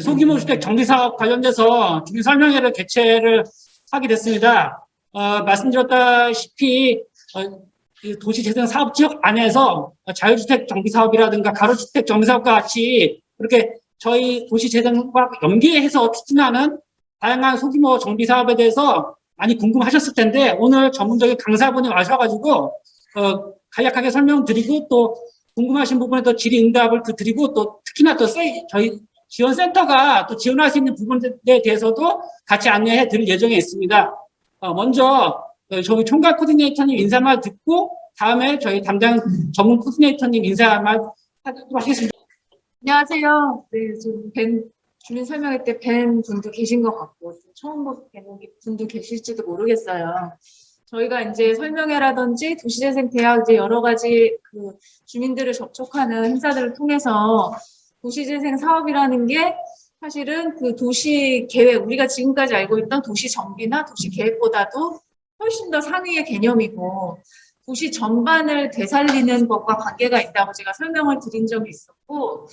소규모 주택 정비사업 관련돼서 주민 설명회를 개최를 하게 됐습니다. 말씀드렸다시피 도시재생 사업지역 안에서 자유주택 정비사업이라든가 가로주택 정비사업과 같이 그렇게 저희 도시재생과 연계해서 추진하는 다양한 소규모 정비사업에 대해서 많이 궁금하셨을 텐데 오늘 전문적인 강사분이 와셔가지고 간략하게 설명드리고 또 궁금하신 부분에 더 질의응답을 드리고 또 특히나 또 저희 지원센터가 또 지원할 수 있는 부분에 대해서도 같이 안내해 드릴 예정에 있습니다. 먼저 저희 총괄 코디네이터님 인사말 듣고 다음에 저희 담당 전문 코디네이터님 인사말 하도록 하겠습니다. 안녕하세요. 네, 주민 설명회 때 뵌 분도 계신 것 같고 처음 뵙는 분도 계실지도 모르겠어요. 저희가 이제 설명회라든지 도시재생 대학 이제 여러 가지 그 주민들을 접촉하는 행사들을 통해서 도시재생 사업이라는 게 사실은 그 도시 계획, 우리가 지금까지 알고 있던 도시 정비나 도시 계획보다도 훨씬 더 상위의 개념이고 도시 전반을 되살리는 것과 관계가 있다고 제가 설명을 드린 적이 있었고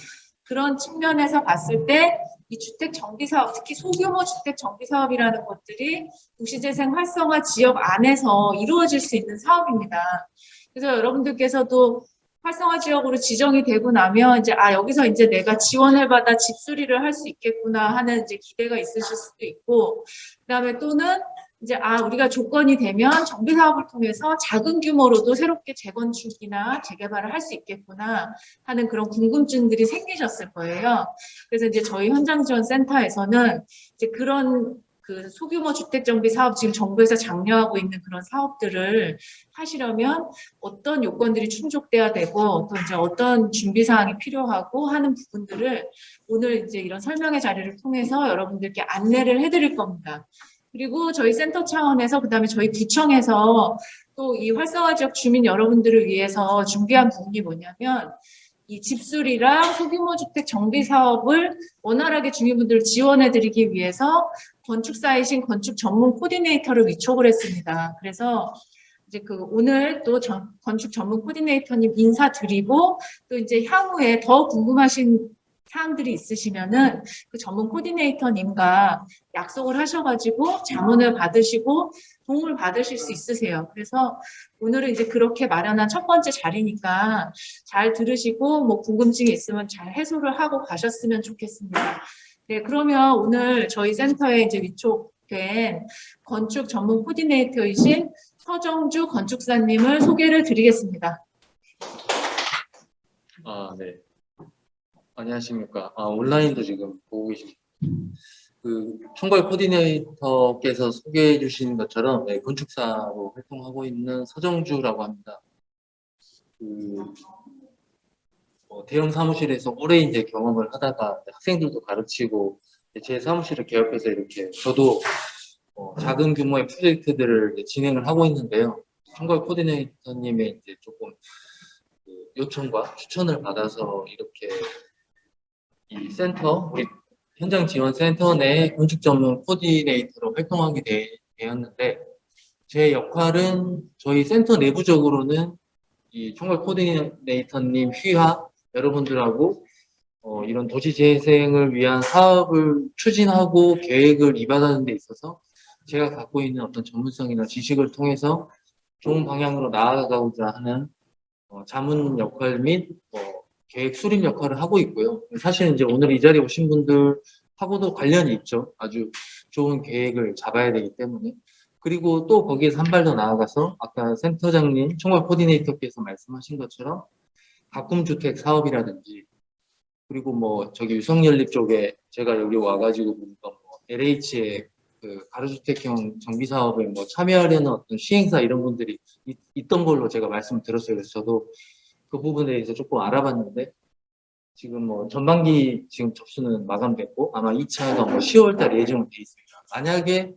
그런 측면에서 봤을 때 이 주택 정비 사업, 특히 소규모 주택 정비 사업이라는 것들이 도시재생 활성화 지역 안에서 이루어질 수 있는 사업입니다. 그래서 여러분들께서도 활성화 지역으로 지정이 되고 나면 이제 여기서 이제 내가 지원을 받아 집수리를 할 수 있겠구나 하는 이제 기대가 있으실 수도 있고 그다음에 또는 이제 우리가 조건이 되면 정비 사업을 통해서 작은 규모로도 새롭게 재건축이나 재개발을 할 수 있겠구나 하는 그런 궁금증들이 생기셨을 거예요. 그래서 이제 저희 현장지원센터에서는 이제 그런 그 소규모 주택 정비 사업 지금 정부에서 장려하고 있는 그런 사업들을 하시려면 어떤 요건들이 충족돼야 되고 또 이제 어떤 준비 사항이 필요하고 하는 부분들을 오늘 이제 이런 설명회 자리를 통해서 여러분들께 안내를 해드릴 겁니다. 그리고 저희 센터 차원에서 그다음에 저희 구청에서 또 이 활성화 지역 주민 여러분들을 위해서 준비한 부분이 뭐냐면 이 집수리랑 소규모 주택 정비 사업을 원활하게 주민분들을 지원해드리기 위해서 건축사이신 건축 전문 코디네이터를 위촉을 했습니다. 그래서 이제 오늘 또 건축 전문 코디네이터님 인사드리고 또 이제 향후에 더 궁금하신 사항들이 있으시면은 그 전문 코디네이터님과 약속을 하셔가지고 자문을 받으시고 도움을 받으실 수 있으세요. 그래서 오늘은 이제 그렇게 마련한 첫 번째 자리니까 잘 들으시고 뭐 궁금증이 있으면 잘 해소를 하고 가셨으면 좋겠습니다. 네, 그러면 오늘 저희 센터에 이제 위촉된 건축 전문 코디네이터이신 서정주 건축사님을 소개를 드리겠습니다. 네. 안녕하십니까. 온라인도 지금 보고 계십니다. 그 총괄 코디네이터께서 소개해 주신 것처럼 건축사로 활동하고 있는 서정주라고 합니다. 대형 사무실에서 오래 이제 경험을 하다가 학생들도 가르치고 제 사무실을 개업해서 이렇게 저도 작은 규모의 프로젝트들을 진행을 하고 있는데요. 총괄 코디네이터님의 이제 조금 요청과 추천을 받아서 이렇게 이 센터, 우리 현장 지원 센터 내 건축 전문 코디네이터로 활동하게 되었는데 제 역할은 저희 센터 내부적으로는 이 총괄 코디네이터님 휘하 여러분들하고 이런 도시 재생을 위한 사업을 추진하고 계획을 이반하는 데 있어서 제가 갖고 있는 어떤 전문성이나 지식을 통해서 좋은 방향으로 나아가고자 하는 자문 역할 및 계획 수립 역할을 하고 있고요. 사실 이제 오늘 이 자리에 오신 분들하고도 관련이 있죠. 아주 좋은 계획을 잡아야 되기 때문에. 그리고 또 거기에서 한 발 더 나아가서 아까 센터장님, 총괄 코디네이터께서 말씀하신 것처럼 가꿈주택 사업이라든지 그리고 뭐 저기 유성연립 쪽에 제가 여기 와가지고 보니까 LH의 그 가로주택형 정비 사업에 뭐 참여하려는 어떤 시행사 이런 분들이 있던 걸로 제가 말씀을 들었어요. 그래서 저도 그 부분에 대해서 조금 알아봤는데 지금 뭐 전반기 지금 접수는 마감됐고 아마 2차가 뭐 10월 달 예정돼 있습니다. 만약에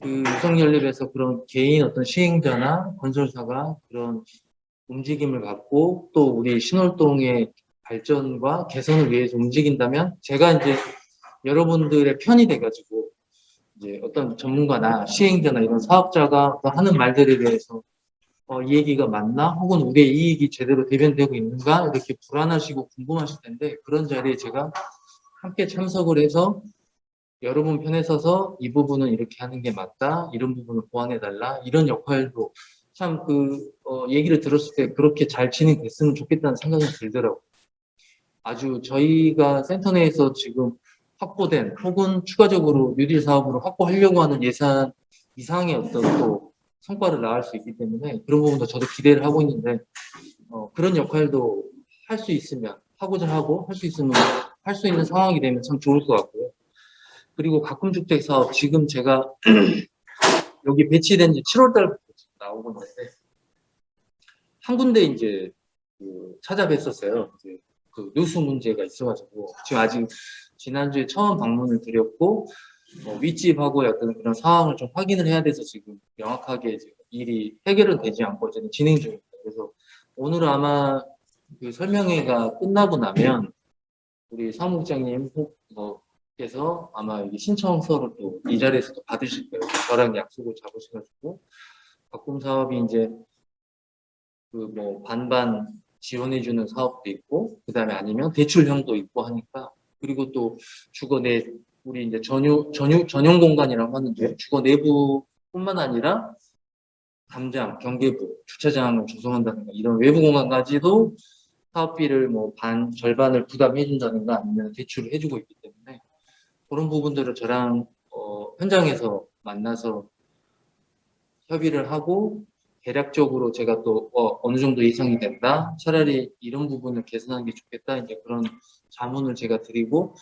그 유성연립에서 그런 개인 어떤 시행자나 건설사가 그런 움직임을 갖고 또 우리 신월동의 발전과 개선을 위해서 움직인다면 제가 이제 여러분들의 편이 돼가지고 이제 어떤 전문가나 시행자나 이런 사업자가 하는 말들에 대해서 이 얘기가 맞나? 혹은 우리의 이익이 제대로 대변되고 있는가? 이렇게 불안하시고 궁금하실 텐데 그런 자리에 제가 함께 참석을 해서 여러분 편에 서서 이 부분은 이렇게 하는 게 맞다, 이런 부분을 보완해달라, 이런 역할도 참 얘기를 들었을 때 그렇게 잘 진행됐으면 좋겠다는 생각이 들더라고요. 아주 저희가 센터 내에서 지금 확보된 혹은 추가적으로 뉴딜 사업으로 확보하려고 하는 예산 이상의 어떤 또 성과를 낳을 수 있기 때문에 그런 부분도 저도 기대를 하고 있는데 그런 역할도 할 수 있으면 하고자 하고 할 수 있으면 할 수 있는 상황이 되면 참 좋을 것 같고요. 그리고 가꿈주택 사업 지금 제가 여기 배치된 지 7월 달부터 나오고 있는데 한 군데 이제 찾아뵀었어요. 이제 그 누수 문제가 있어가지고 지금 아직 지난주에 처음 방문을 드렸고 윗집하고 약간 그런 상황을 좀 확인을 해야 돼서 지금 명확하게 지금 일이 해결은 되지 않고 지금 진행 중입니다. 그래서 오늘 아마 그 설명회가 끝나고 나면 우리 사무국장님께서 아마 이 신청서를 또 이 자리에서 또 받으실 거예요. 저랑 약속을 잡으셔가지고 가꿈 사업이 이제 그 뭐 반반 지원해주는 사업도 있고 그 다음에 아니면 대출형도 있고 하니까 그리고 또 주거 내 우리 이제 전용 공간이라고 하는데 주거 내부뿐만 아니라 담장, 경계부, 주차장을 조성한다든가 이런 외부 공간까지도 사업비를 뭐 절반을 부담해준다든가 아니면 대출을 해주고 있기 때문에 그런 부분들을 저랑 현장에서 만나서 협의를 하고 대략적으로 제가 또 어느 정도 예상이 된다. 차라리 이런 부분을 개선하는 게 좋겠다. 이제 그런 자문을 제가 드리고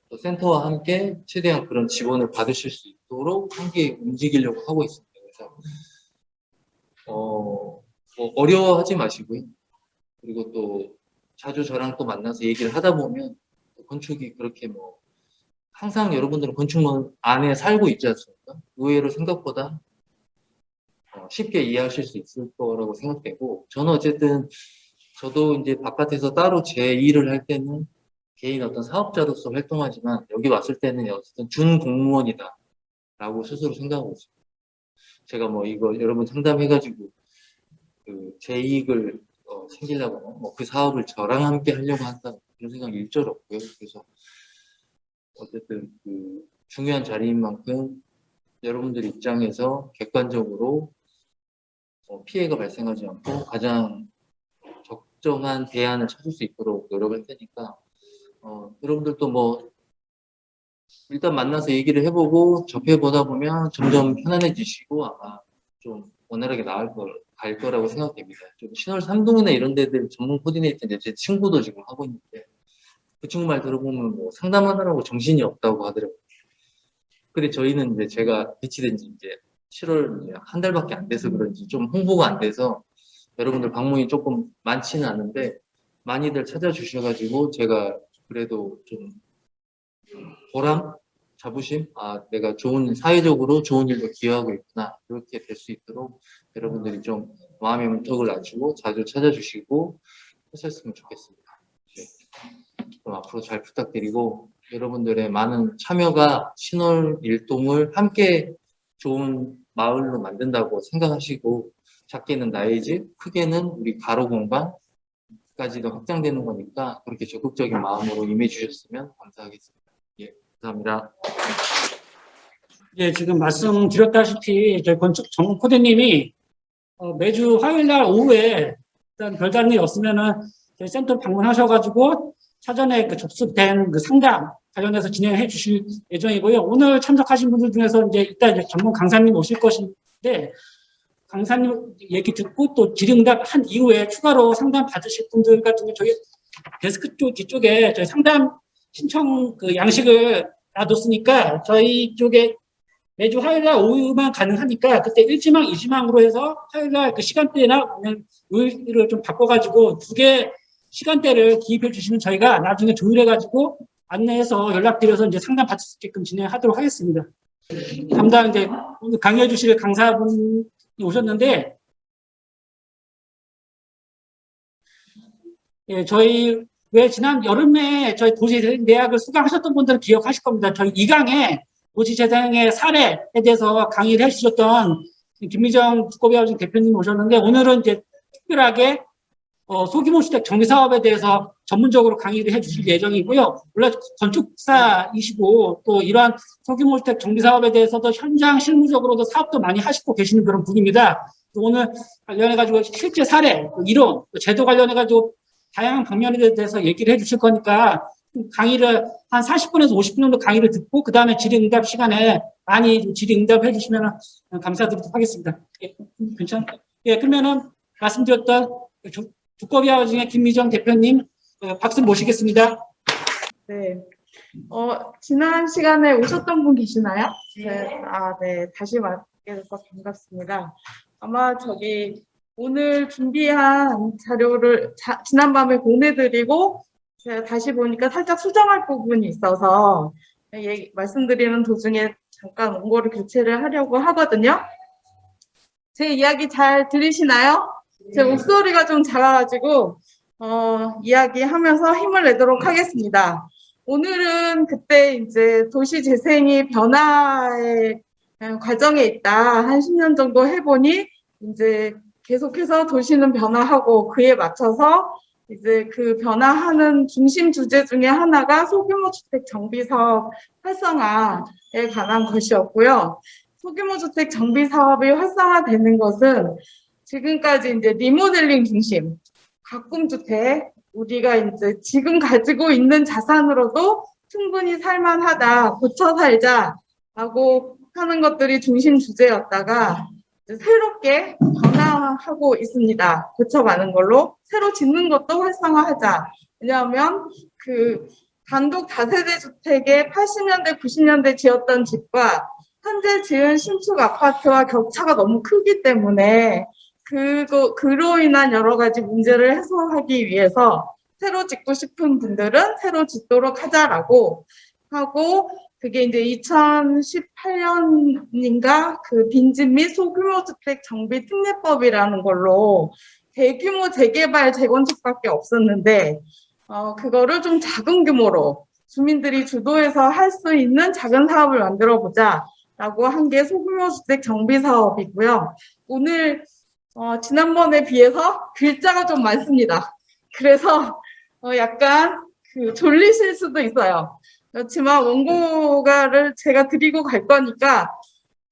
또 센터와 함께 최대한 그런 지원을 받으실 수 있도록 함께 움직이려고 하고 있습니다. 그래서 뭐 어려워하지 마시고요. 그리고 또 자주 저랑 또 만나서 얘기를 하다 보면 건축이 그렇게 뭐 항상 여러분들은 건축문 안에 살고 있지 않습니까? 의외로 생각보다 쉽게 이해하실 수 있을 거라고 생각되고 저는 어쨌든 저도 이제 바깥에서 따로 제 일을 할 때는 개인 어떤 사업자로서 활동하지만 여기 왔을 때는 어쨌든 준 공무원이다 라고 스스로 생각하고 있습니다. 제가 뭐 이거 여러분 상담해가지고 그 제 이익을 챙기려거나 뭐 그 사업을 저랑 함께 하려고 한다 그런 생각이 일절 없고요. 그래서 어쨌든 그 중요한 자리인 만큼 여러분들 입장에서 객관적으로 피해가 발생하지 않고 가장 적정한 대안을 찾을 수 있도록 노력할 테니까 여러분들도 뭐 일단 만나서 얘기를 해보고 접해보다 보면 점점 편안해지시고 아마 좀 원활하게 갈 거라고 생각됩니다. 좀 신월 3동이나 이런 데들 전문 코디네이터인데 제 친구도 지금 하고 있는데 그 친구 말 들어보면 뭐 상담하느라고 정신이 없다고 하더라고요. 근데 저희는 이제 제가 배치된 지 이제 7월 이제 한 달밖에 안 돼서 그런지 좀 홍보가 안 돼서 여러분들 방문이 조금 많지는 않은데 많이들 찾아주셔가지고 제가 그래도 좀 보람, 자부심, 내가 사회적으로 좋은 일도 기여하고 있구나 이렇게 될 수 있도록 여러분들이 좀 마음의 문턱을 낮추고 자주 찾아주시고 하셨으면 좋겠습니다. 그럼 앞으로 잘 부탁드리고 여러분들의 많은 참여가 신월 일동을 함께 좋은 마을로 만든다고 생각하시고 작게는 나의 집, 크게는 우리 가로 공간까지도 확장되는 거니까 그렇게 적극적인 마음으로 임해 주셨으면 감사하겠습니다. 예, 감사합니다. 예, 지금 말씀드렸다시피 저희 건축 전문 코디님이 매주 화요일날 오후에 일단 별다른 일이 없으면은 저희 센터 방문하셔가지고 사전에 그 접수된 그 상담 관련해서 진행해 주실 예정이고요. 오늘 참석하신 분들 중에서 이따 전문 강사님 오실 것인데 강사님 얘기 듣고 또 질의응답 한 이후에 추가로 상담 받으실 분들 같은 경우 저희 데스크 쪽 뒤쪽에 저희 상담 신청 그 양식을 놔뒀으니까 저희 쪽에 매주 화요일날 오후만 가능하니까 그때 1지망, 2지망으로 해서 화요일날 그 시간대나 요일을 좀 바꿔가지고 2개 시간대를 기입해 주시면 저희가 나중에 조율해가지고 안내해서 연락드려서 이제 상담 받을 수 있게끔 진행하도록 하겠습니다. 담당 오늘 강의해 주실 강사분이 오셨는데, 예, 저희 왜 지난 여름에 저희 도시대학을 수강하셨던 분들은 기억하실 겁니다. 저희 2강에 도시재생의 사례에 대해서 강의를 해주셨던 김미정 두꺼비하우징 대표님 오셨는데 오늘은 이제 특별하게 소규모 주택 정비 사업에 대해서 전문적으로 강의를 해주실 예정이고요. 원래 건축사이시고 또 이러한 소규모 주택 정비 사업에 대해서도 현장 실무적으로도 사업도 많이 하시고 계시는 그런 분입니다. 오늘 관련해가지고 실제 사례, 이론, 제도 관련해가지고 다양한 방면에 대해서 얘기를 해주실 거니까 강의를 한 40분에서 50분 정도 강의를 듣고 그 다음에 질의응답 시간에 많이 질의응답 해주시면 감사드리도록 하겠습니다. 예, 괜찮을까요? 예, 그러면은 말씀드렸던 두꺼비 하우징의 김미정 대표님 박수 모시겠습니다. 네. 지난 시간에 오셨던 분 계시나요? 네. 네. 다시 뵙게 돼서 반갑습니다. 아마 오늘 준비한 자료를 지난밤에 보내드리고 제가 다시 보니까 살짝 수정할 부분이 있어서 말씀드리는 도중에 잠깐 원고를 교체를 하려고 하거든요. 제 이야기 잘 들리시나요? 제 목소리가 좀 작아가지고 이야기하면서 힘을 내도록 하겠습니다. 오늘은 그때 이제 도시 재생이 변화의 과정에 있다. 한 10년 정도 해보니 이제 계속해서 도시는 변화하고 그에 맞춰서 이제 그 변화하는 중심 주제 중에 하나가 소규모 주택 정비 사업 활성화에 관한 것이었고요. 소규모 주택 정비 사업이 활성화되는 것은 지금까지 이제 리모델링 중심, 가꿈 주택, 우리가 이제 지금 가지고 있는 자산으로도 충분히 살만하다, 고쳐 살자라고 하는 것들이 중심 주제였다가 새롭게 변화하고 있습니다. 고쳐가는 걸로. 새로 짓는 것도 활성화하자. 왜냐하면 그 단독 다세대 주택에 80년대, 90년대 지었던 집과 현재 지은 신축 아파트와 격차가 너무 크기 때문에 그로 인한 여러 가지 문제를 해소하기 위해서 새로 짓고 싶은 분들은 새로 짓도록 하자라고 하고 그게 이제 2018년인가 그 빈집 및 소규모 주택 정비 특례법이라는 걸로 대규모 재개발 재건축밖에 없었는데 그거를 좀 작은 규모로 주민들이 주도해서 할 수 있는 작은 사업을 만들어 보자라고 한 게 소규모 주택 정비 사업이고요. 오늘 지난번에 비해서 글자가 좀 많습니다. 그래서 약간 졸리실 수도 있어요. 그렇지만 원고가를 제가 드리고 갈 거니까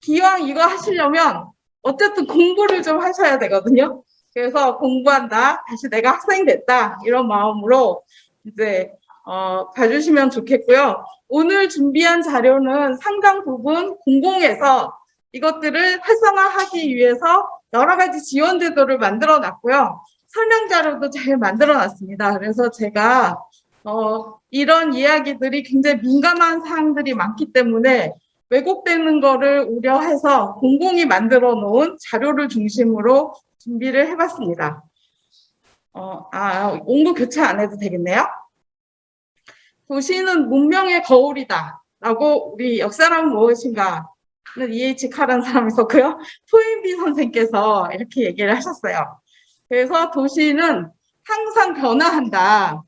기왕 이거 하시려면 어쨌든 공부를 좀 하셔야 되거든요. 그래서 공부한다, 다시 내가 학생 됐다 이런 마음으로 이제 봐주시면 좋겠고요. 오늘 준비한 자료는 상당 부분 공공에서 이것들을 활성화하기 위해서 여러 가지 지원 제도를 만들어 놨고요. 설명 자료도 잘 만들어 놨습니다. 그래서 제가 이런 이야기들이 굉장히 민감한 사항들이 많기 때문에 왜곡되는 거를 우려해서 공공이 만들어 놓은 자료를 중심으로 준비를 해봤습니다. 원고 교체 안 해도 되겠네요. 도시는 문명의 거울이다 라고 우리 역사란 무엇인가 E.H. 카라는 사람이 있었고요. 토인비 선생께서 이렇게 얘기를 하셨어요. 그래서 도시는 항상 변화한다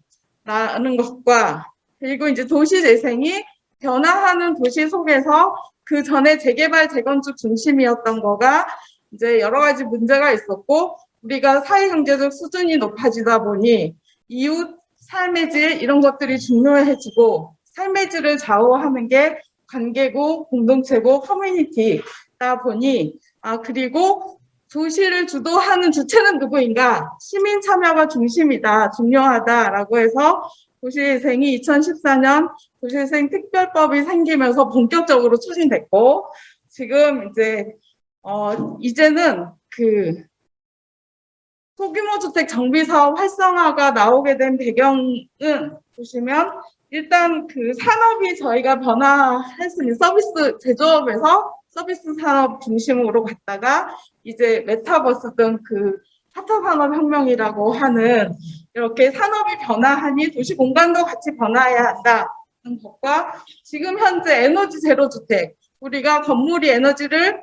라는 것과 그리고 이제 도시 재생이 변화하는 도시 속에서 그 전에 재개발 재건축 중심이었던 거가 이제 여러 가지 문제가 있었고 우리가 사회경제적 수준이 높아지다 보니 이웃 삶의 질 이런 것들이 중요해지고 삶의 질을 좌우하는 게 관계고 공동체고 커뮤니티다 보니 그리고 도시를 주도하는 주체는 누구인가? 시민 참여가 중심이다, 중요하다라고 해서 도시재생이 2014년 도시재생 특별법이 생기면서 본격적으로 추진됐고 지금 이제는 그 소규모 주택 정비 사업 활성화가 나오게 된 배경은 보시면 일단 그 산업이 저희가 변화했으니 서비스 제조업에서 서비스 산업 중심으로 갔다가 이제 메타버스 등 그 4차 산업혁명이라고 하는 이렇게 산업이 변화하니 도시 공간도 같이 변화해야 한다는 것과 지금 현재 에너지 제로 주택 우리가 건물이 에너지를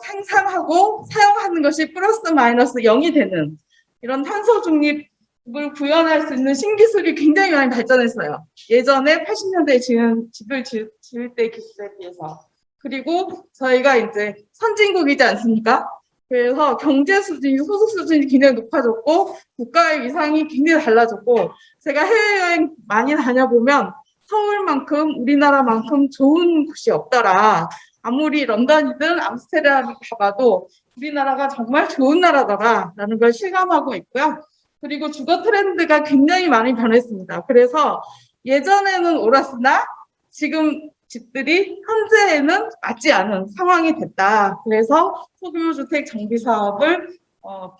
생산하고 사용하는 것이 플러스 마이너스 0이 되는 이런 탄소 중립을 구현할 수 있는 신기술이 굉장히 많이 발전했어요. 예전에 80년대에 지은 집을 지을 때 기술에 비해서. 그리고 저희가 이제 선진국이지 않습니까? 그래서 경제 수준이, 소득 수준이 굉장히 높아졌고, 국가의 위상이 굉장히 달라졌고, 제가 해외여행 많이 다녀보면 서울만큼, 우리나라만큼 좋은 곳이 없더라. 아무리 런던이든 암스테르담을 가봐도 우리나라가 정말 좋은 나라더라라는 걸 실감하고 있고요. 그리고 주거 트렌드가 굉장히 많이 변했습니다. 그래서 예전에는 옳았으나 지금 집들이 현재에는 맞지 않은 상황이 됐다. 그래서 소규모 주택 정비 사업을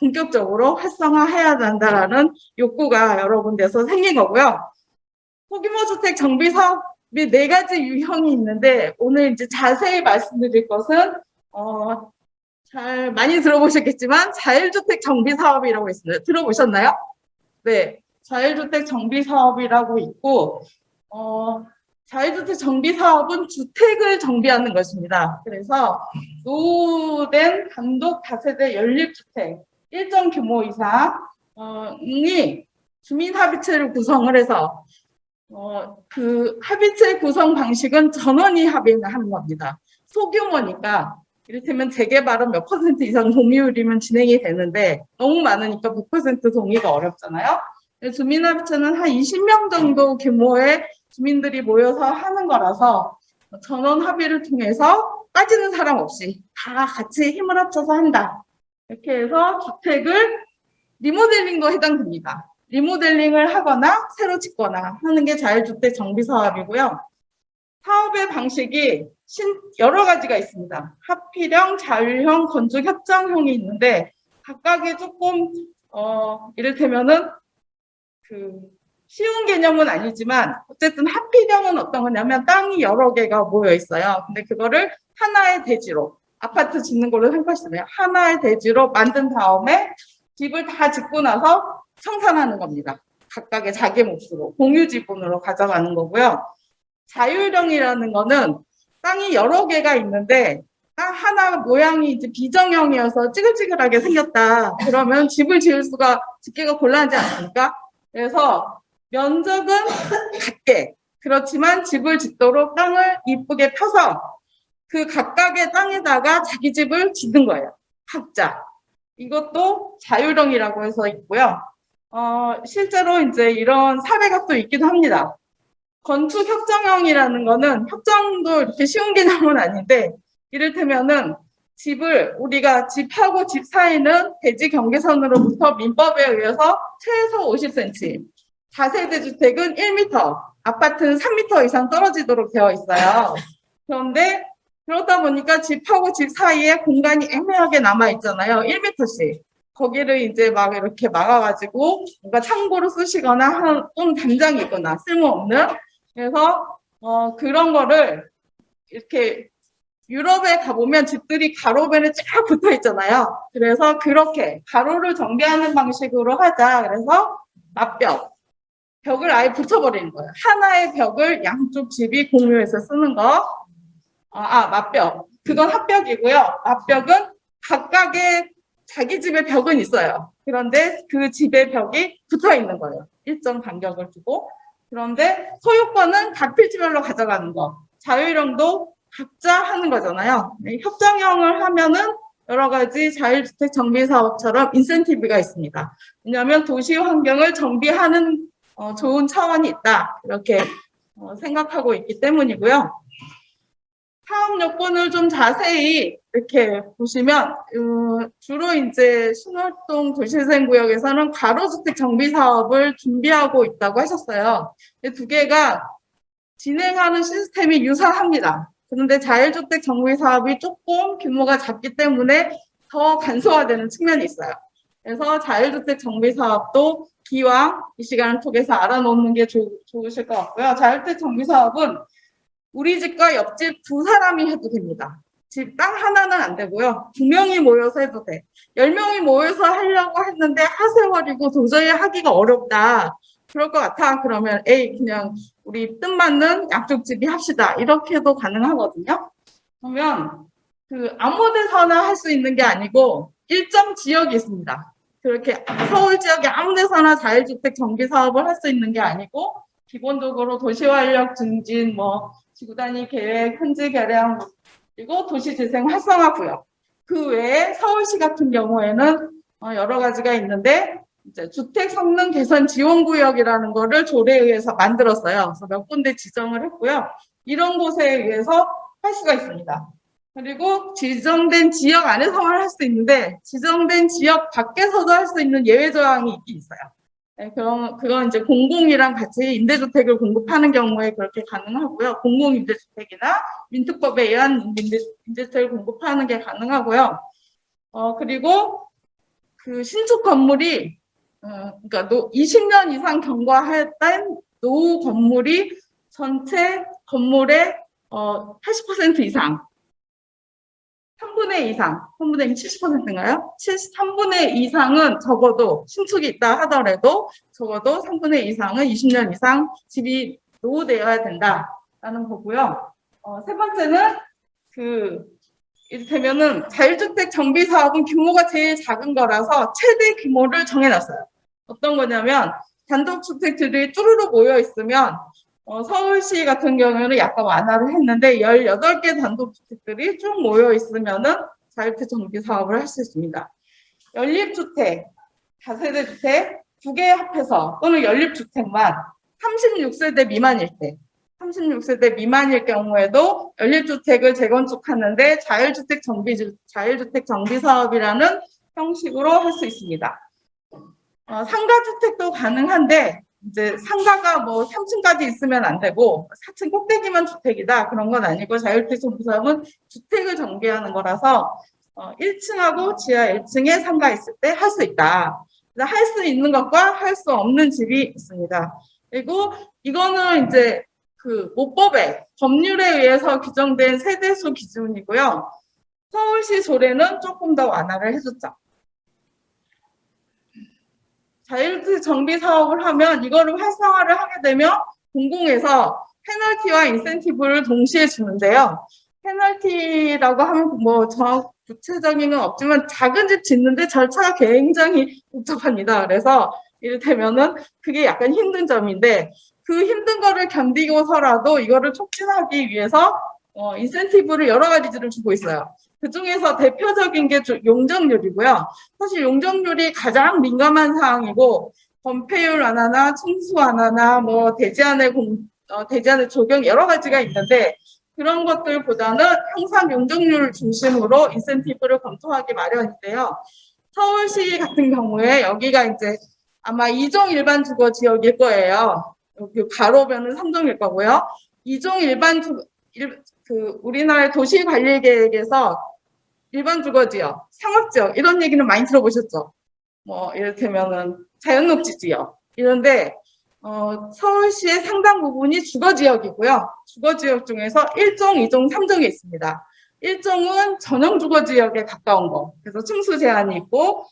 본격적으로 활성화해야 한다라는 욕구가 여러 군데서 생긴 거고요. 소규모 주택 정비 사업이 4가지 유형이 있는데 오늘 이제 자세히 말씀드릴 것은 잘 많이 들어보셨겠지만 자율주택 정비 사업이라고 있습니다. 들어보셨나요? 네, 자율주택 정비 사업이라고 있고 자율주택 정비 사업은 주택을 정비하는 것입니다. 그래서 노후된 단독 다세대 연립주택 일정 규모 이상이 주민합의체를 구성을 해서 그 합의체 구성 방식은 전원이 합의를 하는 겁니다. 소규모니까 이를테면 재개발은 몇 % 이상 동의율이면 진행이 되는데 너무 많으니까 100% 동의가 어렵잖아요. 주민합의체는 한 20명 정도 규모의 주민들이 모여서 하는 거라서 전원 합의를 통해서 빠지는 사람 없이 다 같이 힘을 합쳐서 한다. 이렇게 해서 주택을 리모델링도 해당됩니다. 리모델링을 하거나 새로 짓거나 하는 게 자율주택 정비 사업이고요. 사업의 방식이 여러 가지가 있습니다. 합필형, 자율형, 건축협정형이 있는데 각각이 조금 이를테면은 쉬운 개념은 아니지만 어쨌든 합필형은 어떤 거냐면 땅이 여러 개가 모여 있어요. 근데 그거를 하나의 대지로 아파트 짓는 걸로 생각하시면 하나의 대지로 만든 다음에 집을 다 짓고 나서 청산하는 겁니다. 각각의 자기 몫으로 공유 지분으로 가져가는 거고요. 자율형이라는 거는 땅이 여러 개가 있는데 땅 하나 모양이 이제 비정형이어서 찌글찌글하게 생겼다. 그러면 집을 짓기가 곤란하지 않습니까? 그래서 면적은 같게 그렇지만 집을 짓도록 땅을 이쁘게 펴서 그 각각의 땅에다가 자기 집을 짓는 거예요. 각자. 이것도 자율형이라고 해서 있고요. 실제로 이제 이런 사례가 또 있기도 합니다. 건축협정형이라는 거는 협정도 이렇게 쉬운 개념은 아닌데 이를테면은 집을 우리가 집하고 집 사이는 대지 경계선으로부터 민법에 의해서 최소 50cm, 다세대 주택은 1m, 아파트는 3m 이상 떨어지도록 되어 있어요. 그런데 그러다 보니까 집하고 집 사이에 공간이 애매하게 남아 있잖아요. 1m씩. 거기를 이제 막 이렇게 막아가지고 뭔가 창고로 쓰시거나 좀 담장이 있거나 쓸모없는. 그래서 그런 거를 이렇게 유럽에 가보면 집들이 가로변에 쫙 붙어 있잖아요. 그래서 그렇게 가로를 정비하는 방식으로 하자. 그래서 맞벽. 벽을 아예 붙여버리는 거예요. 하나의 벽을 양쪽 집이 공유해서 쓰는 거. 맞벽. 그건 합벽이고요. 맞벽은 각각의 자기 집의 벽은 있어요. 그런데 그 집의 벽이 붙어 있는 거예요. 일정 간격을 두고. 그런데 소유권은 각 필지별로 가져가는 거. 자율형도 각자 하는 거잖아요. 협정형을 하면은 여러 가지 자율주택 정비 사업처럼 인센티브가 있습니다. 왜냐하면 도시 환경을 정비하는 좋은 차원이 있다. 이렇게 생각하고 있기 때문이고요. 사업 요건을 좀 자세히 이렇게 보시면 주로 이제 신월동 도시재생구역에서는 가로주택 정비 사업을 준비하고 있다고 하셨어요. 두 개가 진행하는 시스템이 유사합니다. 그런데 자율주택 정비 사업이 조금 규모가 작기 때문에 더 간소화되는 측면이 있어요. 그래서 자율주택 정비 사업도 기왕 이 시간을 통해서 알아놓는 게 좋으실 것 같고요. 자율주택 정비 사업은 우리 집과 옆집 2사람이 해도 됩니다. 집 땅 하나는 안 되고요. 2명이 모여서 해도 돼. 10명이 모여서 하려고 했는데 하세월이고 도저히 하기가 어렵다. 그럴 것 같아. 그러면 그냥 우리 뜻맞는 양쪽 집이 합시다. 이렇게 해도 가능하거든요. 그러면 아무 데서나 할 수 있는 게 아니고 일정 지역이 있습니다. 그렇게 서울 지역에 아무 데서나 자율주택 정비 사업을 할 수 있는 게 아니고 기본적으로 도시활력 증진, 지구단위 계획, 현지 개량, 그리고 도시재생 활성화 구역. 그 외에 서울시 같은 경우에는 여러 가지가 있는데 이제 주택 성능 개선 지원 구역이라는 거를 조례에 의해서 만들었어요. 그래서 몇 군데 지정을 했고요. 이런 곳에 의해서 할 수가 있습니다. 그리고 지정된 지역 안에서만 할 수 있는데 지정된 지역 밖에서도 할 수 있는 예외 조항이 있긴 있어요. 네, 그건 이제 공공이랑 같이 임대주택을 공급하는 경우에 그렇게 가능하고요. 공공임대주택이나 민특법에 의한 임대주택을 공급하는 게 가능하고요. 그리고 그 신축 건물이 그러니까 20년 이상 경과했던 노후 건물이 전체 건물의 80% 이상, 3분의 2 이상, 3분의 2는 70%인가요? 3분의 2 이상은 적어도 신축이 있다 하더라도 적어도 3분의 2 이상은 20년 이상 집이 노후되어야 된다라는 거고요. 세 번째는 이를테면은 자율주택 정비 사업은 규모가 제일 작은 거라서 최대 규모를 정해놨어요. 어떤 거냐면 단독주택들이 쭈루루 모여 있으면 서울시 같은 경우에는 약간 완화를 했는데 18개 단독주택들이 쭉 모여 있으면은 자율주택 정비 사업을 할 수 있습니다. 연립주택, 다세대 주택 2개 합해서 또는 연립주택만 36세대 미만일 때 36세대 미만일 경우에도 연립주택을 재건축하는데 자율주택 정비 사업이라는 형식으로 할 수 있습니다. 상가주택도 가능한데 이제 상가가 뭐 3층까지 있으면 안 되고 4층 꼭대기만 주택이다 그런 건 아니고 자율주택 정비 사업은 주택을 정비하는 거라서 1층하고 지하 1층에 상가 있을 때 할 수 있다. 할 수 있는 것과 할 수 없는 집이 있습니다. 그리고 이거는 이제 그 모법에 법률에 의해서 규정된 세대수 기준이고요. 서울시 조례는 조금 더 완화를 해줬죠. 자율주택 정비 사업을 하면 이거를 활성화를 하게 되면 공공에서 페널티와 인센티브를 동시에 주는데요. 페널티라고 하면 뭐 구체적인 건 없지만 작은 집 짓는데 절차가 굉장히 복잡합니다. 그래서 이를테면은 그게 약간 힘든 점인데 그 힘든 거를 견디고서라도 이거를 촉진하기 위해서 인센티브를 여러 가지를 주고 있어요. 그 중에서 대표적인 게 용적률이고요. 사실 용적률이 가장 민감한 사항이고 건폐율 완화나 층수 완화나 뭐 대지안의 적용 여러 가지가 있는데 그런 것들보다는 항상 용적률 중심으로 인센티브를 검토하기 마련인데요. 서울시 같은 경우에 여기가 이제 아마 2종 일반 주거 지역일 거예요. 여기 가로변은 3종일 거고요. 2종 일반 우리나라의 도시관리계획에서 일반 주거지역, 상업지역 이런 얘기는 많이 들어보셨죠? 뭐 이를테면은 자연녹지 지역 이런데 서울시의 상당 부분이 주거지역이고요. 주거지역 중에서 1종, 2종, 3종이 있습니다. 1종은 전용 주거지역에 가까운 거. 그래서 층수 제한이 있고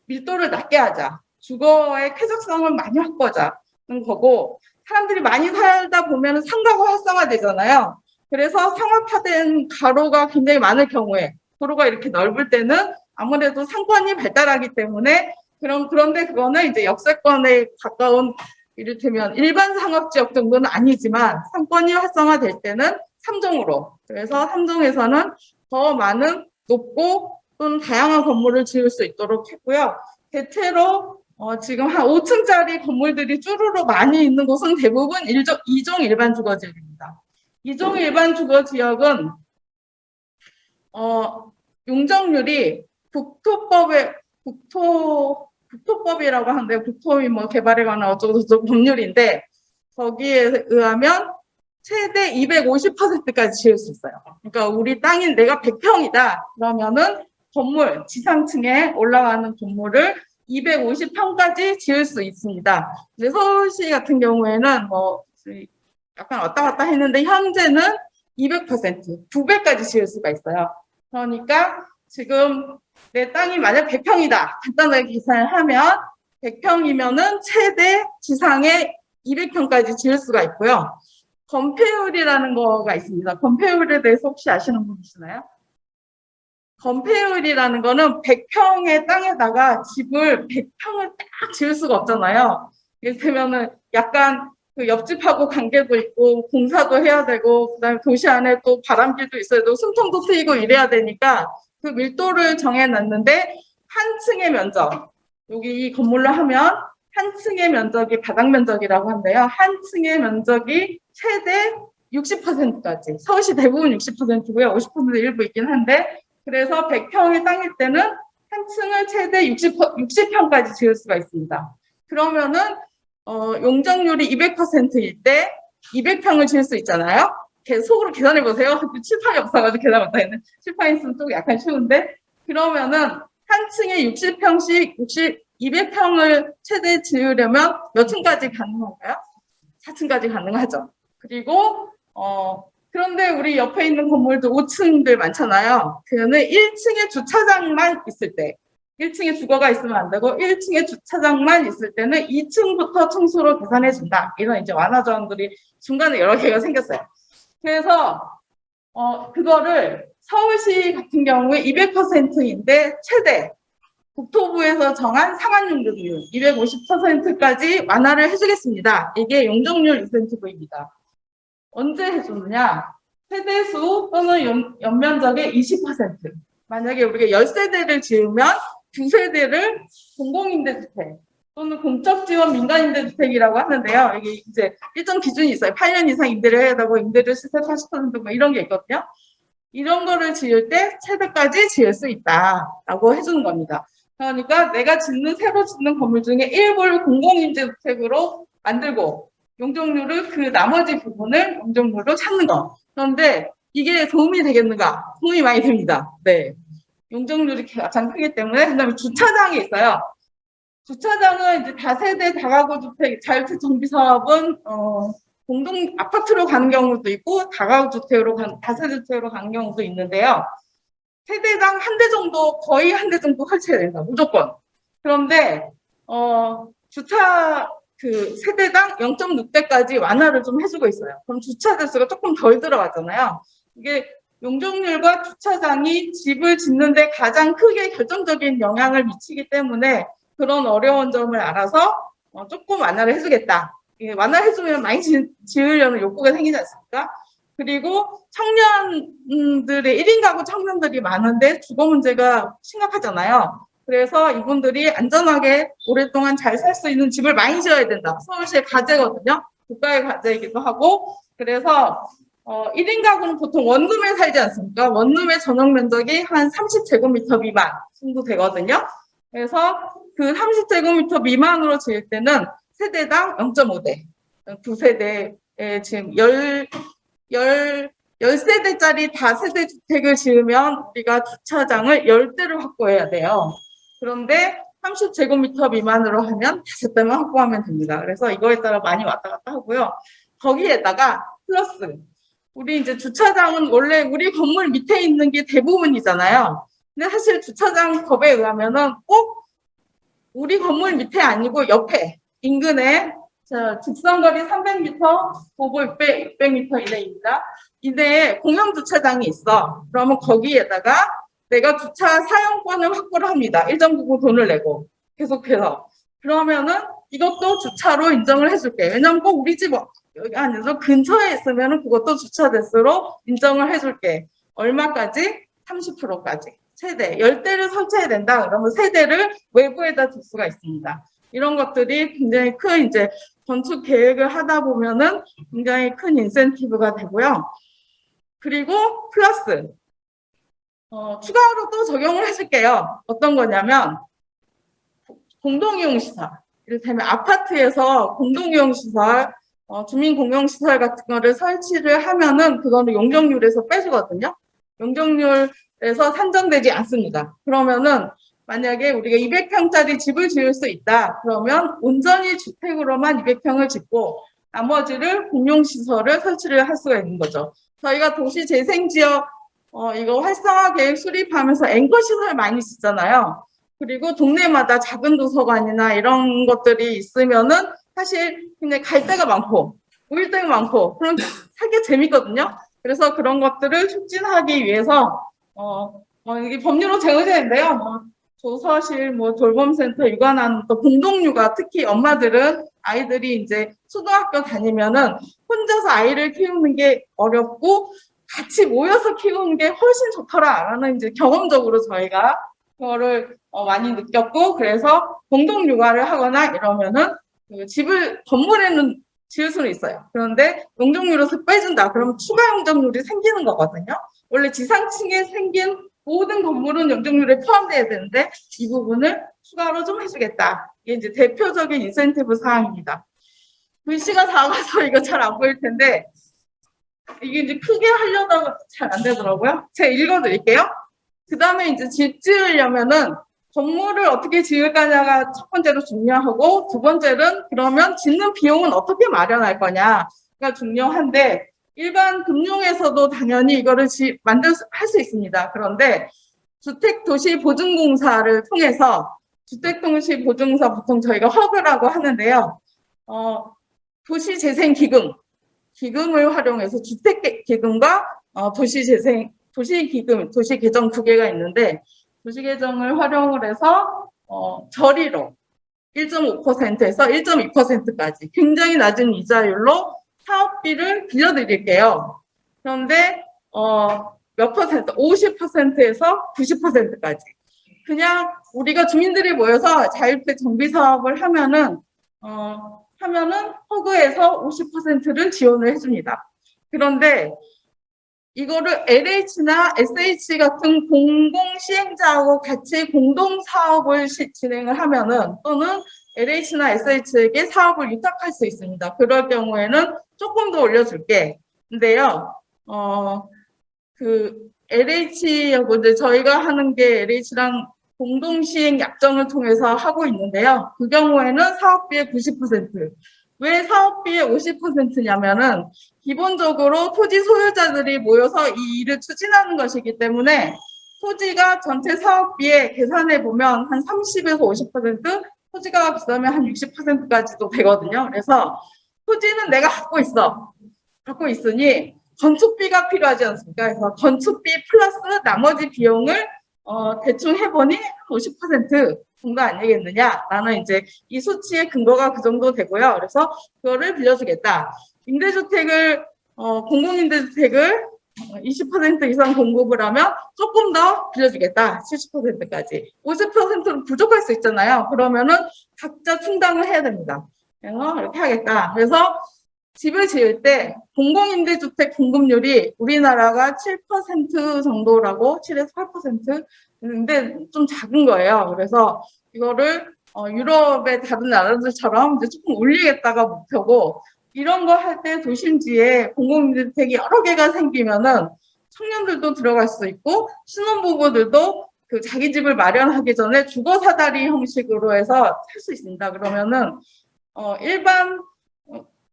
밀도를 낮게 하자. 주거의 쾌적성을 많이 확보하자는 거고 사람들이 많이 살다 보면 상가가 활성화되잖아요. 그래서 상업화된 가로가 굉장히 많을 경우에 도로가 이렇게 넓을 때는 아무래도 상권이 발달하기 때문에 그런데 그거는 이제 역세권에 가까운 이를테면 일반 상업지역 정도는 아니지만 상권이 활성화될 때는 3종으로 그래서 3종에서는 더 많은 높고 또는 다양한 건물을 지을 수 있도록 했고요. 대체로 지금 한 5층짜리 건물들이 쭈루루 많이 있는 곳은 대부분 2종 일반 주거지역입니다. 2종 일반 주거지역은 용적률이 국토법이라고 하는데 국토의 뭐 개발에 관한 어쩌고저쩌고 법률인데 거기에 의하면 최대 250%까지 지을 수 있어요. 그러니까 우리 땅인 내가 100평이다 그러면은 건물 지상층에 올라가는 건물을 250평까지 지을 수 있습니다. 근데 서울시 같은 경우에는 뭐 약간 왔다 갔다 했는데 현재는 200%, 2배까지 지을 수가 있어요. 그러니까 지금 내 땅이 만약 100평이다. 간단하게 계산을 하면 100평이면은 최대 지상에 200평까지 지을 수가 있고요. 건폐율이라는 거가 있습니다. 건폐율에 대해서 혹시 아시는 분 계시나요? 건폐율이라는 거는 100평의 땅에다가 집을 100평을 딱 지을 수가 없잖아요. 이를테면은 약간 그 옆집하고 관계도 있고 공사도 해야 되고 그다음에 도시 안에 또 바람길도 있어야 되고 숨통도 트이고 이래야 되니까 그 밀도를 정해놨는데 한 층의 면적, 여기 이 건물로 하면 한 층의 면적이 바닥 면적이라고 한대요. 한 층의 면적이 최대 60%까지. 서울시 대부분 60%고요. 50% 일부 있긴 한데, 그래서 100평의 땅일 때는 한 층을 최대 60평까지 지을 수가 있습니다. 그러면은 용적률이 200%일 때 200평을 지을 수 있잖아요. 속으로 계산해 보세요. 칠판이 없어가지고 계산 못하겠네. 칠판 있으면 좀 약간 쉬운데, 그러면은 한 층에 60평씩 200평을 최대 지으려면 몇 층까지 가능한가요? 4층까지 가능하죠. 그리고 그런데 우리 옆에 있는 건물도 5층들 많잖아요. 그거는 1층에 주차장만 있을 때, 1층에 주거가 있으면 안 되고 1층에 주차장만 있을 때는 2층부터 층수로 계산해 준다. 이런 이제 완화 조항들이 중간에 여러 개가 생겼어요. 그래서 그거를 서울시 같은 경우에 200%인데 최대 국토부에서 정한 상한용적률 250%까지 완화를 해주겠습니다. 이게 용적률 인센티브입니다. 언제 해주느냐? 세대수 또는 연면적의 20%. 만약에 우리가 10세대를 지으면 2세대를 공공임대주택 또는 공적지원 민간임대주택이라고 하는데요. 이게 이제 일정 기준이 있어요. 8년 이상 임대를 해야 되고 임대료 시세 80% 뭐 이런 게 있거든요. 이런 거를 지을 때 최대까지 지을 수 있다라고 해주는 겁니다. 그러니까 내가 새로 짓는 건물 중에 일부를 공공임대주택으로 만들고 용적률을 그 나머지 부분을 용적률로 찾는 거. 그런데 이게 도움이 되겠는가? 도움이 많이 됩니다. 네. 용적률이 가장 크기 때문에. 그다음에 주차장이 있어요. 주차장은 이제 다세대 다가구 주택 자율주택 정비 사업은 공동 아파트로 가는 경우도 있고 다가구 주택으로 다세대 주택으로 가는 경우도 있는데요. 세대당 한 대 정도, 거의 한 대 정도 설치해야 된다. 무조건. 그런데 주차 세대당 0.6대까지 완화를 좀 해주고 있어요. 그럼 주차 대수가 조금 덜 들어가잖아요. 이게 용적률과 주차장이 집을 짓는데 가장 크게 결정적인 영향을 미치기 때문에 그런 어려운 점을 알아서 조금 완화를 해주겠다. 완화해주면 많이 지으려는 욕구가 생기지 않습니까? 그리고 청년들의 1인 가구 청년들이 많은데 주거 문제가 심각하잖아요. 그래서 이분들이 안전하게 오랫동안 잘 살 수 있는 집을 많이 지어야 된다. 서울시의 과제거든요. 국가의 과제이기도 하고. 그래서 1인 가구는 보통 원룸에 살지 않습니까? 원룸의 전용 면적이 한 30제곱미터 미만 정도 되거든요. 그래서 그 30제곱미터 미만으로 지을 때는 세대당 0.5대. 2세대에 지금 10세대짜리 다세대 주택을 지으면 우리가 주차장을 10대를 확보해야 돼요. 그런데 30제곱미터 미만으로 하면 5대만 확보하면 됩니다. 그래서 이거에 따라 많이 왔다 갔다 하고요. 거기에다가 플러스 우리 이제 주차장은 원래 우리 건물 밑에 있는 게 대부분이잖아요. 근데 사실 주차장 법에 의하면은 꼭 우리 건물 밑에 아니고 옆에 인근에 직선거리 300m, 도보 600m 이내입니다. 이내에 공영 주차장이 있어. 그러면 거기에다가 내가 주차 사용권을 확보를 합니다. 일정 부분 돈을 내고 계속해서. 그러면은 이것도 주차로 인정을 해줄게. 왜냐면 꼭 우리 집 여기 아니죠. 근처에 있으면은 그것도 주차 대수로 인정을 해줄게. 얼마까지? 30%까지. 최대 10대를 설치해야 된다. 그러면 세대를 외부에다 둘 수가 있습니다. 이런 것들이 굉장히 큰 이제 건축 계획을 하다 보면은 굉장히 큰 인센티브가 되고요. 그리고 플러스 추가로 또 적용을 해줄게요. 어떤 거냐면 공동이용시설. 이를테면 아파트에서 공동이용시설, 주민공용시설 같은 거를 설치를 하면은 그거는 용적률에서 빼주거든요. 용적률에서 산정되지 않습니다. 그러면은 만약에 우리가 200평짜리 집을 지을 수 있다. 그러면 온전히 주택으로만 200평을 짓고 나머지를 공용시설을 설치를 할 수가 있는 거죠. 저희가 도시재생지역 이거 활성화 계획 수립하면서 앵커 시설 많이 쓰잖아요. 그리고 동네마다 작은 도서관이나 이런 것들이 있으면은 사실 근데 갈 데가 많고 모일 데가 많고 그럼 살기 재밌거든요. 그래서 그런 것들을 촉진하기 위해서 이게 법률로 제정되는데요. 조서실, 돌봄센터, 육아나눔, 또 공동육아, 특히 엄마들은 아이들이 이제 초등학교 다니면은 혼자서 아이를 키우는 게 어렵고 같이 모여서 키우는 게 훨씬 좋더라라는 이제 경험적으로 저희가 그거를 많이 느꼈고, 그래서 공동 육아를 하거나 이러면은 그 집을 건물에는 지을 수는 있어요. 그런데 용적률에서 빼준다. 그러면 추가 용적률이 생기는 거거든요. 원래 지상층에 생긴 모든 건물은 용적률에 포함돼야 되는데 이 부분을 추가로 좀 해주겠다. 이게 이제 대표적인 인센티브 사항입니다. 글씨가 작아서 이거 잘 안 보일 텐데 이게 이제 크게 하려다가 잘 안 되더라고요. 제가 읽어드릴게요. 그 다음에 이제 집 지으려면은 건물을 어떻게 지을 거냐가 첫 번째로 중요하고, 두 번째는 그러면 짓는 비용은 어떻게 마련할 거냐가 중요한데, 일반 금융에서도 당연히 이거를 할 수 있습니다. 그런데 주택도시보증공사를 통해서, 주택도시보증공사 보통 저희가 허그라고 하는데요. 도시재생기금, 기금을 활용해서 주택기금과 도시기금, 도시개정 두 개가 있는데, 도시개정을 활용을 해서 저리로 1.5%에서 1.2%까지 굉장히 낮은 이자율로 사업비를 빌려드릴게요. 그런데 몇 퍼센트, 50%에서 90%까지. 그냥 우리가 주민들이 모여서 자율주택 정비 사업을 하면은 허그에서 50%를 지원을 해줍니다. 그런데 이거를 LH나 SH 같은 공공시행자하고 같이 공동사업을 진행을 하면은, 또는 LH나 SH에게 사업을 위탁할 수 있습니다. 그럴 경우에는 조금 더 올려줄게. 근데요, LH하고 이제 저희가 하는 게 LH랑 공동시행 약정을 통해서 하고 있는데요. 그 경우에는 사업비의 90%. 왜 사업비의 50%냐면은, 기본적으로 토지 소유자들이 모여서 이 일을 추진하는 것이기 때문에 토지가 전체 사업비에 계산해 보면 한 30에서 50%, 토지가 비싸면 한 60%까지도 되거든요. 그래서 토지는 내가 갖고 있으니 건축비가 필요하지 않습니까? 그래서 건축비 플러스 나머지 비용을 대충 해보니 50% 정도 아니겠느냐라는 이제 이 수치의 근거가 그 정도 되고요. 그래서 그거를 빌려주겠다. 임대주택을 공공임대주택을 20% 이상 공급을 하면 조금 더 빌려주겠다. 70%까지. 50%는 부족할 수 있잖아요. 그러면은 각자 충당을 해야 됩니다. 그래서 이렇게 하겠다. 그래서 집을 지을 때 공공임대주택 공급률이 우리나라가 7% 정도라고, 7에서 8%? 근데 좀 작은 거예요. 그래서 이거를 유럽의 다른 나라들처럼 이제 조금 올리겠다가 목표고, 이런 거 할 때 도심지에 공공임대주택이 여러 개가 생기면은 청년들도 들어갈 수 있고, 신혼부부들도 그 자기 집을 마련하기 전에 주거 사다리 형식으로 해서 살 수 있습니다. 그러면은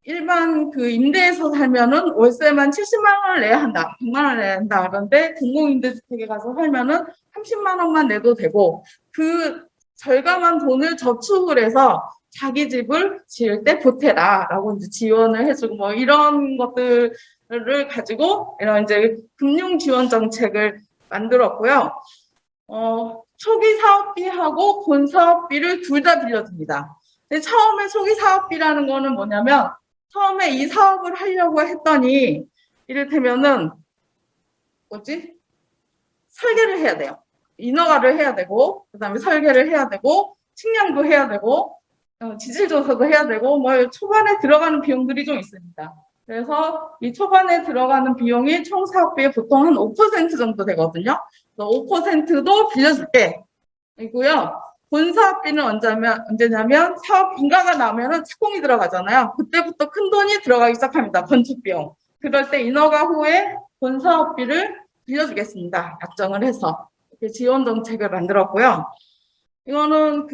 일반 그 임대에서 살면은 월세만 70만 원을 내야 한다, 100만 원을 내야 한다. 그런데 공공임대주택에 가서 살면은 30만 원만 내도 되고, 그 절감한 돈을 저축을 해서 자기 집을 지을 때 보태라라고 이제 지원을 해주고, 뭐 이런 것들을 가지고 이런 이제 금융 지원 정책을 만들었고요. 초기 사업비하고 본 사업비를 둘 다 빌려줍니다. 근데 처음에 초기 사업비라는 거는 뭐냐면, 처음에 이 사업을 하려고 했더니 이를테면은 설계를 해야 돼요. 인허가를 해야 되고, 그다음에 설계를 해야 되고, 측량도 해야 되고, 지질조사도 해야 되고, 뭐 초반에 들어가는 비용들이 좀 있습니다. 그래서 이 초반에 들어가는 비용이 총 사업비의 보통 한 5% 정도 되거든요. 그래서 5%도 빌려줄게. 이고요. 본 사업비는 언제냐면 사업 인가가 나오면은 착공이 들어가잖아요. 그때부터 큰 돈이 들어가기 시작합니다. 건축비용. 그럴 때 인허가 후에 본 사업비를 빌려주겠습니다. 약정을 해서 이렇게 지원 정책을 만들었고요. 이거는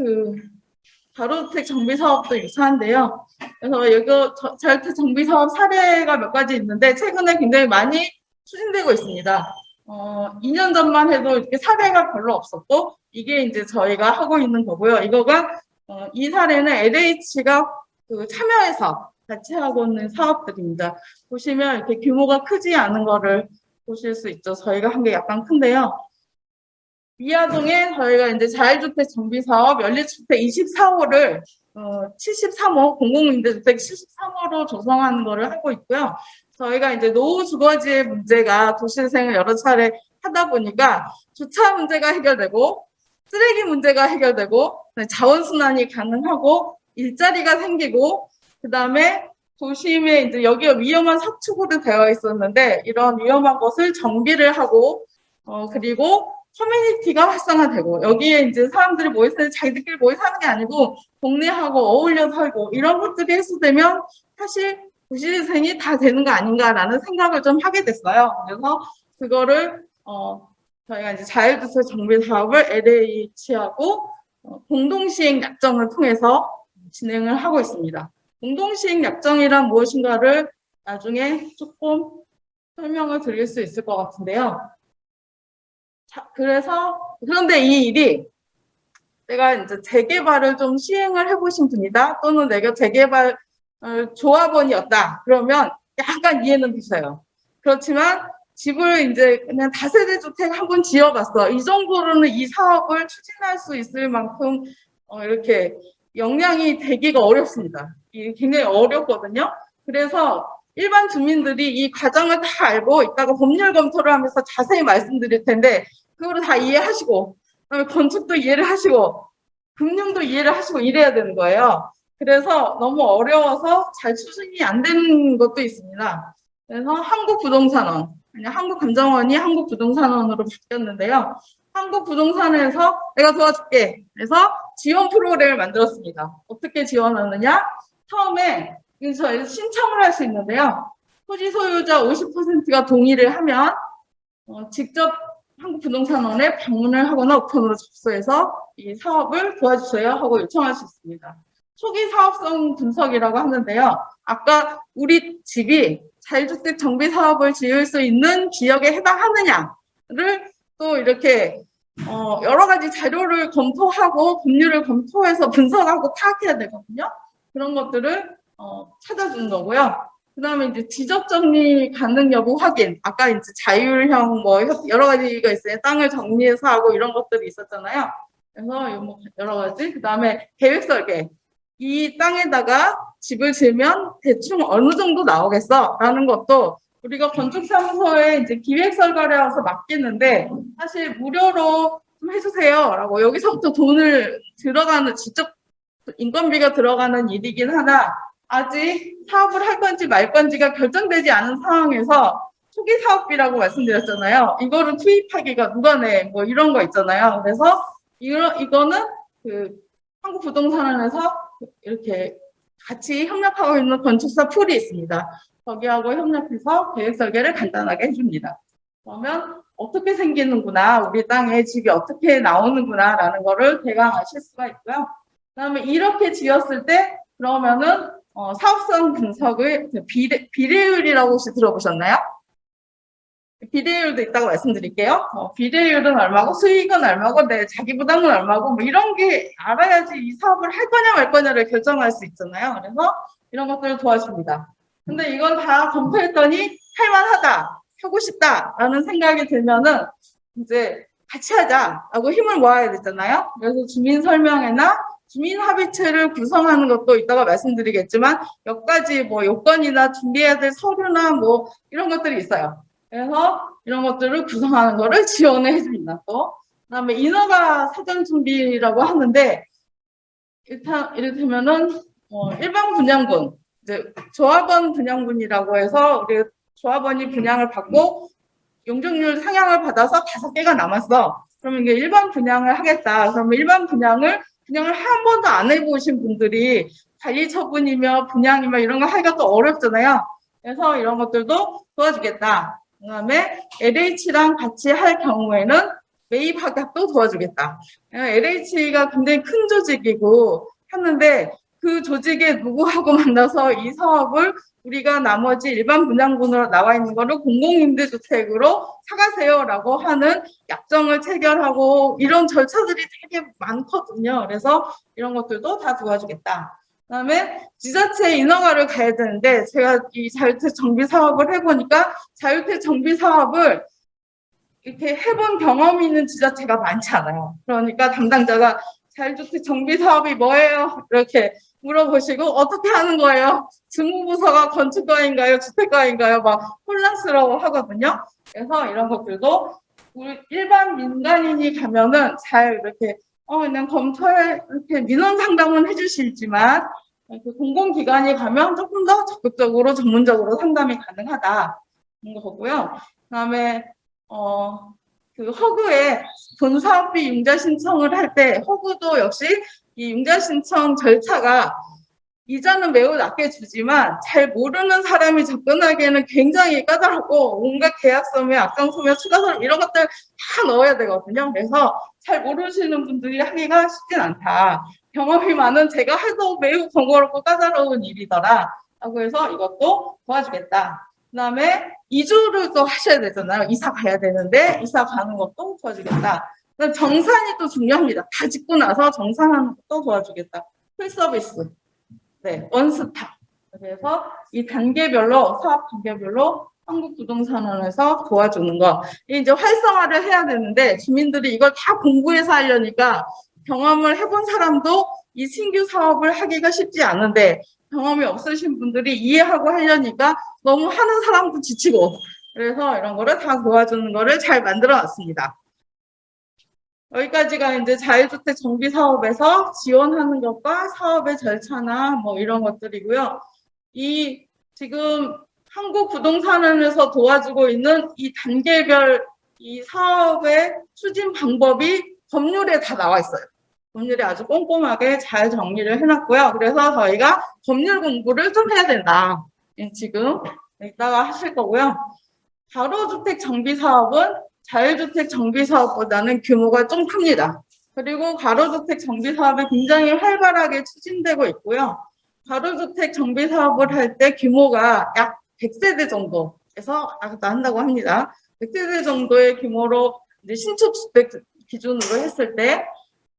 가로주택 정비 사업도 유사한데요. 그래서 이거 자율주택 정비 사업 사례가 몇 가지 있는데 최근에 굉장히 많이 추진되고 있습니다. 2년 전만 해도 이렇게 사례가 별로 없었고, 이게 이제 저희가 하고 있는 거고요. 이 사례는 LH가 참여해서 같이 하고 있는 사업들입니다. 보시면 이렇게 규모가 크지 않은 거를 보실 수 있죠. 저희가 한 게 약간 큰데요. 미아동에 저희가 이제 자율주택 정비 사업 연립주택 24호를 73호 공공임대주택 73호로 조성하는 거를 하고 있고요. 저희가 이제 노후 주거지의 문제가 도시재생을 여러 차례 하다 보니까 주차 문제가 해결되고 쓰레기 문제가 해결되고 자원순환이 가능하고 일자리가 생기고 그다음에 도심에 이제 여기가 위험한 석축으로 되어 있었는데 이런 위험한 것을 정비를 하고 그리고 커뮤니티가 활성화되고 여기에 이제 사람들이 모여 사는 자기들끼리 모여 사는 게 아니고 동네하고 어울려 살고 이런 것들이 해소되면 사실 도시재생이 다 되는 거 아닌가라는 생각을 좀 하게 됐어요. 그래서 그거를 저희가 이제 자율주택 정비 사업을 LH하고 공동시행 약정을 통해서 진행을 하고 있습니다. 공동시행 약정이란 무엇인가를 나중에 조금 설명을 드릴 수 있을 것 같은데요. 자, 그런데 이 일이 내가 이제 재개발을 좀 시행을 해보신 분이다 또는 내가 재개발 조합원이었다 그러면 약간 이해는 되셔요. 그렇지만 집을 이제 그냥 다세대 주택 한번 지어봤어. 이 정도로는 이 사업을 추진할 수 있을 만큼 이렇게 역량이 되기가 어렵습니다. 이게 굉장히 어렵거든요. 그래서 일반 주민들이 이 과정을 다 알고 이따가 법률 검토를 하면서 자세히 말씀드릴 텐데 그거를 다 이해하시고 그다음에 건축도 이해를 하시고 금융도 이해를 하시고 이래야 되는 거예요. 그래서 너무 어려워서 잘 추진이 안 되는 것도 있습니다. 그래서 한국부동산원, 한국감정원이 한국부동산원으로 바뀌었는데요. 한국부동산원에서 내가 도와줄게. 그래서 지원 프로그램을 만들었습니다. 어떻게 지원하느냐? 처음에 저희 신청을 할 수 있는데요. 토지 소유자 50%가 동의를 하면 직접 한국부동산원에 방문을 하거나 우편으로 접수해서 이 사업을 도와주세요 하고 요청할 수 있습니다. 초기 사업성 분석이라고 하는데요. 아까 우리 집이 자율주택 정비 사업을 지을 수 있는 지역에 해당하느냐를 또 이렇게 여러 가지 자료를 검토하고 법률을 검토해서 분석하고 파악해야 되거든요. 그런 것들을 찾아주는 거고요. 그 다음에 이제 지적 정리 가능 여부 확인. 아까 이제 자율형 뭐 여러 가지가 있어요. 땅을 정리해서 하고 이런 것들이 있었잖아요. 그래서 뭐 여러 가지. 그 다음에 계획 설계. 이 땅에다가 집을 지으면 대충 어느 정도 나오겠어? 라는 것도 우리가 건축사무소에 이제 기획 설계를 와서 맡기는데 사실 무료로 좀 해주세요. 라고 여기서부터 돈을 들어가는 직접 인건비가 들어가는 일이긴 하나 아직 사업을 할 건지 말 건지가 결정되지 않은 상황에서 초기 사업비라고 말씀드렸잖아요. 이거를 투입하기가 누가 내? 뭐 이런 거 있잖아요. 그래서 이거는 그 한국부동산원에서 이렇게 같이 협력하고 있는 건축사 풀이 있습니다. 거기하고 협력해서 계획 설계를 간단하게 해줍니다. 그러면 어떻게 생기는구나, 우리 땅에 집이 어떻게 나오는구나 라는 거를 대강 아실 수가 있고요. 그다음에 이렇게 지었을 때 그러면은 사업성 분석을 비례율이라고 혹시 들어보셨나요? 비례율도 있다고 말씀드릴게요. 비례율은 얼마고 수익은 얼마고 내 자기 부담은 얼마고 뭐 이런 게 알아야지 이 사업을 할 거냐 말 거냐를 결정할 수 있잖아요. 그래서 이런 것들을 도와줍니다. 근데 이건 다 검토했더니 할만하다, 하고 싶다라는 생각이 들면은 이제 같이 하자라고 힘을 모아야 되잖아요. 그래서 주민 설명회나 주민 합의체를 구성하는 것도 이따가 말씀드리겠지만 몇 가지 뭐 요건이나 준비해야 될 서류나 뭐 이런 것들이 있어요. 그래서 이런 것들을 구성하는 거를 지원을 해줍니다. 또 그다음에 인허가 사전 준비라고 하는데 이를테면은 일반 분양분, 이제 조합원 분양분이라고 해서 우리 조합원이 분양을 받고 용적률 상향을 받아서 5개가 남았어. 그러면 이게 일반 분양을 하겠다. 그러면 일반 분양을 한 번도 안 해보신 분들이 관리 처분이며 분양이며 이런 거 하기가 또 어렵잖아요. 그래서 이런 것들도 도와주겠다. 그 다음에 LH랑 같이 할 경우에는 매입 합격도 도와주겠다. LH가 굉장히 큰 조직이고 하는데 그 조직에 누구하고 만나서 이 사업을 우리가 나머지 일반 분양분으로 나와 있는 거를 공공임대주택으로 사가세요라고 하는 약정을 체결하고 이런 절차들이 되게 많거든요. 그래서 이런 것들도 다 도와주겠다. 그다음에 지자체 인허가를 가야 되는데 제가 이 자율주택 정비 사업을 해보니까 자율주택 정비 사업을 이렇게 해본 경험이 있는 지자체가 많지 않아요. 그러니까 담당자가 자율주택 정비 사업이 뭐예요? 이렇게 물어보시고 어떻게 하는 거예요? 주무부서가 건축가인가요? 주택가인가요? 막 혼란스러워 하거든요. 그래서 이런 것들도 우리 일반 민간인이 가면은 잘 이렇게 그냥 검토해 이렇게 민원 상담은 해주시지만 그 공공기관이 가면 조금 더 적극적으로 전문적으로 상담이 가능하다는 거고요. 그다음에 그 허그에 본사업비 융자 신청을 할 때 허그도 역시 이 융자 신청 절차가 이자는 매우 낮게 주지만 잘 모르는 사람이 접근하기에는 굉장히 까다롭고 온갖 계약서며 악정서며 추가서 이런 것들 다 넣어야 되거든요. 그래서 잘 모르시는 분들이 하기가 쉽진 않다. 경험이 많은 제가 해도 매우 번거롭고 까다로운 일이더라. 라고 해서 이것도 도와주겠다. 그 다음에 이주를 또 하셔야 되잖아요. 이사 가야 되는데 이사 가는 것도 도와주겠다. 그다음에 정산이 또 중요합니다. 다 짓고 나서 정산하는 것도 도와주겠다. 풀서비스. 네, 원스톱. 그래서 이 단계별로, 사업 단계별로 한국부동산원에서 도와주는 거. 이제 활성화를 해야 되는데 주민들이 이걸 다 공부해서 하려니까 경험을 해본 사람도 이 신규 사업을 하기가 쉽지 않은데 경험이 없으신 분들이 이해하고 하려니까 너무 하는 사람도 지치고 그래서 이런 거를 다 도와주는 거를 잘 만들어 놨습니다. 여기까지가 이제 자유주택 정비 사업에서 지원하는 것과 사업의 절차나 뭐 이런 것들이고요. 이 지금 한국부동산원에서 도와주고 있는 이 단계별 이 사업의 추진 방법이 법률에 다 나와 있어요. 법률에 아주 꼼꼼하게 잘 정리를 해놨고요. 그래서 저희가 법률 공부를 좀 해야 된다. 지금 이따가 하실 거고요. 가로주택 정비 사업은 자유주택 정비 사업보다는 규모가 좀 큽니다. 그리고 가로주택 정비 사업이 굉장히 활발하게 추진되고 있고요. 가로주택 정비 사업을 할 때 규모가 약 100세대 정도에서 한다고 합니다. 100세대 정도의 규모로 이제 신축주택 기준으로 했을 때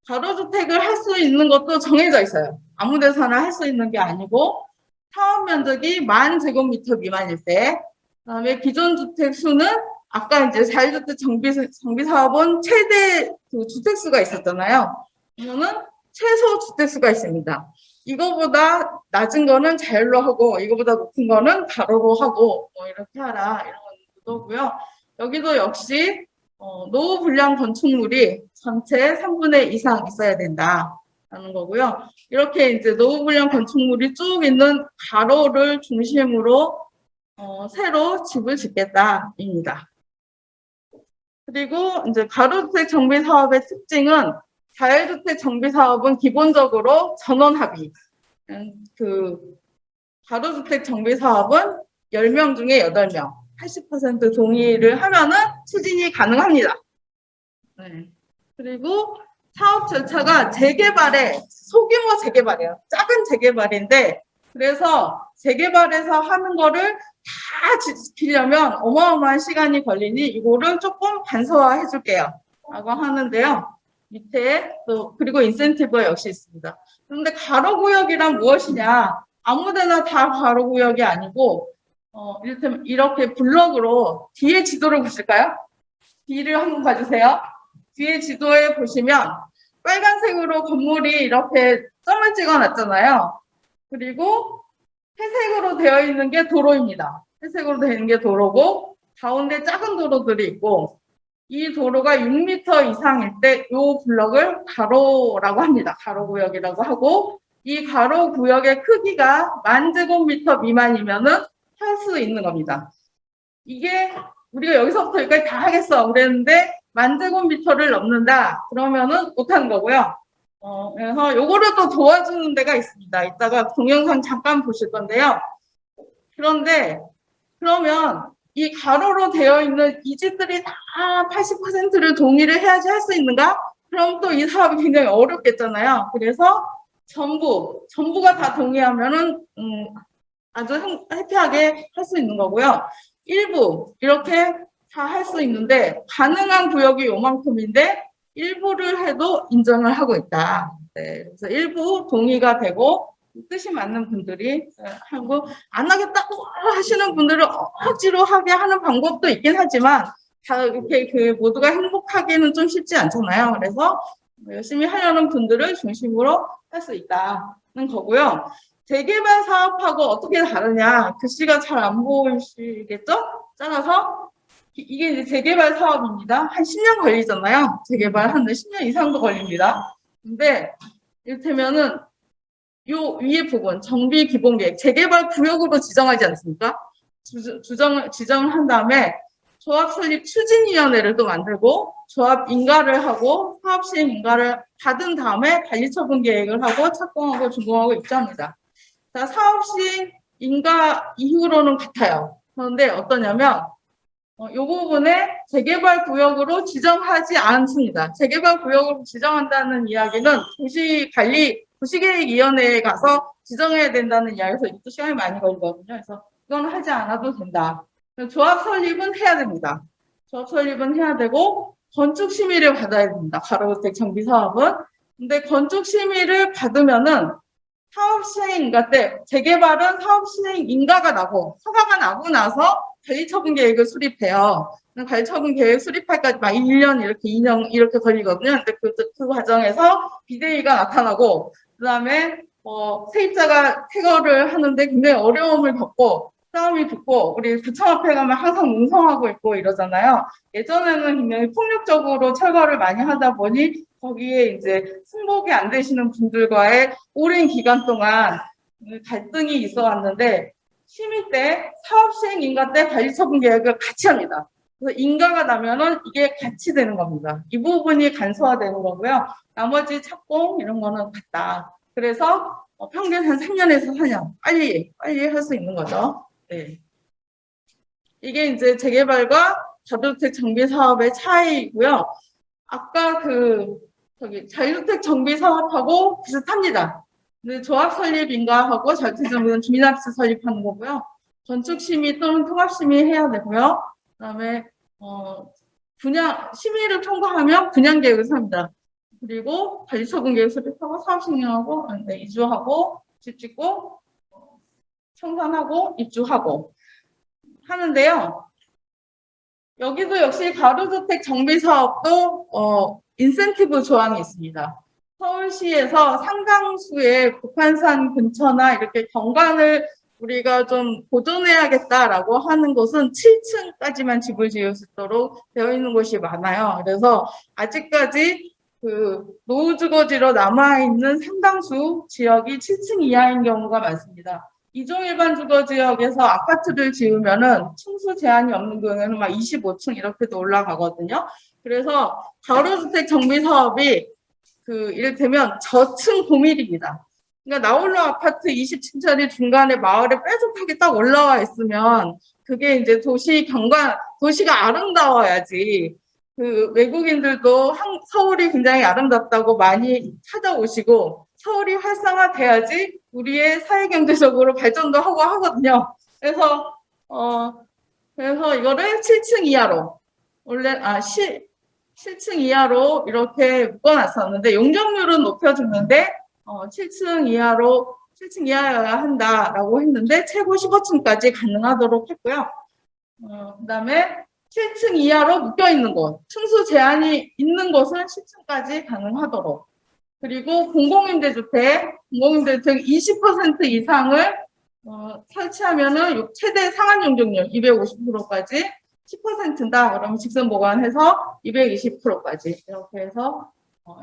가로주택을 할 수 있는 것도 정해져 있어요. 아무 데서나 할 수 있는 게 아니고 사업 면적이 10,000제곱미터 미만일 때, 그다음에 기존 주택 수는 아까 이제 자유주택 정비 사업은 최대 그 주택수가 있었잖아요. 이거는 최소 주택수가 있습니다. 이거보다 낮은 거는 자율로 하고 이거보다 높은 거는 가로로 하고 뭐 이렇게 하라 이런 거고요. 여기도 역시 노후 불량 건축물이 전체 3분의 2 이상 있어야 된다라는 거고요. 이렇게 이제 노후 불량 건축물이 쭉 있는 가로를 중심으로 새로 집을 짓겠다입니다. 그리고 이제 가로주택 정비 사업의 특징은 자유주택 정비 사업은 기본적으로 전원 합의. 그 가로주택 정비 사업은 10명 중에 8명, 80% 동의를 하면은 추진이 가능합니다. 네. 그리고 사업 절차가 재개발의 소규모 재개발이에요. 작은 재개발인데 그래서 재개발에서 하는 거를 다 지키려면 어마어마한 시간이 걸리니 이거를 조금 간소화해 줄게요. 라고 하는데요. 밑에 또 그리고 인센티브가 역시 있습니다. 그런데 가로구역이란 무엇이냐? 아무데나 다 가로구역이 아니고 이를테면 이렇게 블럭으로 뒤에 지도를 보실까요? 뒤를 한번 봐주세요. 뒤에 지도에 보시면 빨간색으로 건물이 이렇게 점을 찍어놨잖아요. 그리고 회색으로 되어 있는 게 도로입니다. 회색으로 되어 있는 게 도로고 가운데 작은 도로들이 있고 이 도로가 6m 이상일 때 이 블럭을 가로라고 합니다. 가로구역이라고 하고 이 가로구역의 크기가 10,000제곱미터 미만이면은 할 수 있는 겁니다. 이게 우리가 여기서부터 여기까지 다 하겠어 그랬는데 10,000제곱미터를 넘는다 그러면은 못하는 거고요. 그래서 요거를 또 도와주는 데가 있습니다. 이따가 동영상 잠깐 보실 건데요. 그런데 그러면 이 가로로 되어 있는 이 집들이 다 80%를 동의를 해야지 할 수 있는가? 그럼 또 이 사업이 굉장히 어렵겠잖아요. 그래서 전부가 다 동의하면은 아주 해피하게 할 수 있는 거고요. 일부 이렇게 다 할 수 있는데 가능한 구역이 요만큼인데 일부를 해도 인정을 하고 있다. 네, 그래서 일부 동의가 되고 뜻이 맞는 분들이 하고 안 하겠다고 하시는 분들은 억지로 하게 하는 방법도 있긴 하지만 다 이렇게 그 모두가 행복하기는 좀 쉽지 않잖아요. 그래서 열심히 하려는 분들을 중심으로 할 수 있다. 거고요. 재개발 사업하고 어떻게 다르냐? 글씨가 잘 안 보이시겠죠? 작아서 이게 이제 재개발 사업입니다. 한 10년 걸리잖아요. 재개발 한 10년 이상도 걸립니다. 근데 이를테면은 요 위에 부분 정비 기본 계획 재개발 구역으로 지정하지 않습니까? 지정을 한 다음에 조합 설립 추진위원회를 또 만들고 조합 인가를 하고 사업 시행 인가를 받은 다음에 관리 처분 계획을 하고 착공하고 준공하고 입주합니다. 자, 사업 시행 인가 이후로는 같아요. 그런데 어떠냐면 이 부분에 재개발 구역으로 지정하지 않습니다. 재개발 구역으로 지정한다는 이야기는 도시계획위원회에 가서 지정해야 된다는 이야기에서 이것도 시간이 많이 걸리거든요. 그래서 이건 하지 않아도 된다. 조합 설립은 해야 됩니다. 조합 설립은 해야 되고 건축 심의를 받아야 됩니다. 가로주택 정비 사업은. 근데 건축 심의를 받으면은 사업 시행 인가 때 재개발은 사업 시행 인가가 나고 허가가 나고 나서 관리처분 계획을 수립해요. 관리처분 계획 수립할까지 막 1년 이렇게 2년 이렇게 걸리거든요. 근데 그 과정에서 비대위가 나타나고 그다음에 세입자가 퇴거를 하는데 굉장히 어려움을 겪고 싸움이 붙고 우리 구청 앞에 가면 항상 농성하고 있고 이러잖아요. 예전에는 굉장히 폭력적으로 철거를 많이 하다 보니 거기에 이제 승복이 안 되시는 분들과의 오랜 기간 동안 갈등이 있어 왔는데 심의 때 사업 시행 인가 때 관리처분 계획을 같이 합니다. 그래서 인가가 나면은 이게 같이 되는 겁니다. 이 부분이 간소화되는 거고요. 나머지 착공 이런 거는 같다. 그래서 평균 한 3년에서 4년 빨리 할 수 있는 거죠. 네. 이게 이제 재개발과 다주택 정비 사업의 차이고요. 아까 자유주택 정비 사업하고 비슷합니다. 근데 조합 설립 인가하고 자유주택 정비는 주민합의체 설립하는 거고요. 건축 심의 또는 통합 심의 해야 되고요. 그다음에 분양 심의를 통과하면 분양 계획을 삽니다. 그리고 관리처분 계획 수립하고 사업 신청하고 이주하고 집 짓고 청산하고 입주하고 하는데요. 여기도 역시 가로주택 정비 사업도 인센티브 조항이 있습니다. 서울시에서 상당수의 북한산 근처나 이렇게 경관을 우리가 좀 보존해야겠다라고 하는 곳은 7층까지만 집을 지을 수 있도록 되어 있는 곳이 많아요. 그래서 아직까지 노후주거지로 남아있는 상당수 지역이 7층 이하인 경우가 많습니다. 이종 일반 주거 지역에서 아파트를 지으면은 층수 제한이 없는 경우에는 막 25층 이렇게도 올라가거든요. 그래서 가로주택 정비 사업이 이를테면 저층 고밀입니다. 그러니까 나홀로 아파트 20층짜리 중간에 마을에 뾰족하게 딱 올라와 있으면 그게 이제 도시가 아름다워야지. 외국인들도 서울이 굉장히 아름답다고 많이 찾아오시고 서울이 활성화돼야지 우리의 사회경제적으로 발전도 하고 하거든요. 그래서 이거를 7층 이하로 원래 7층 이하로 이렇게 묶어놨었는데 용적률은 높여주는데 7층 이하여야 한다라고 했는데 최고 15층까지 가능하도록 했고요. 그다음에 7층 이하로 묶여있는 곳, 층수 제한이 있는 곳은 10층까지 가능하도록. 그리고 공공임대주택 20% 이상을 설치하면은 최대 상한 용적률 250%까지 10%다. 그러면 직선 보관해서 220%까지 이렇게 해서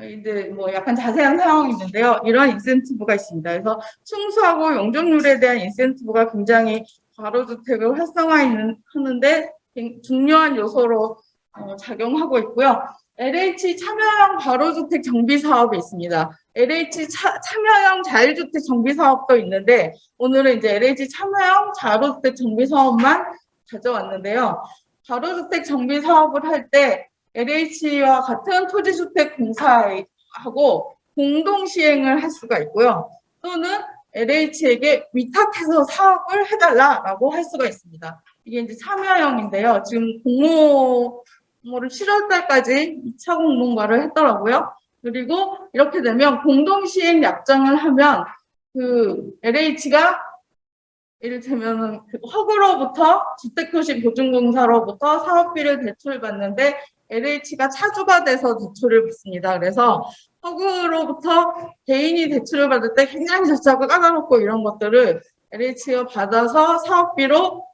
이제 약간 자세한 사항이 있는데요. 이런 인센티브가 있습니다. 그래서 층수하고 용적률에 대한 인센티브가 굉장히 가로주택을 활성화하는데 중요한 요소로 작용하고 있고요. LH 참여형 가로주택 정비 사업이 있습니다. LH 참여형 자율주택 정비 사업도 있는데 오늘은 이제 LH 참여형 가로주택 정비 사업만 가져왔는데요. 가로주택 정비 사업을 할 때 LH와 같은 토지주택 공사하고 공동 시행을 할 수가 있고요. 또는 LH에게 위탁해서 사업을 해달라라고 할 수가 있습니다. 이게 이제 참여형인데요. 지금 공모를 7월 달까지 2차 공모를 했더라고요. 그리고 이렇게 되면 공동 시행 약정을 하면 LH가 이를테면은 허그로부터 주택도시보증공사로부터 사업비를 대출받는데 LH가 차주가 돼서 대출을 받습니다. 그래서 허그로부터 개인이 대출을 받을 때 굉장히 절차가 까다롭고 이런 것들을 LH가 받아서 사업비로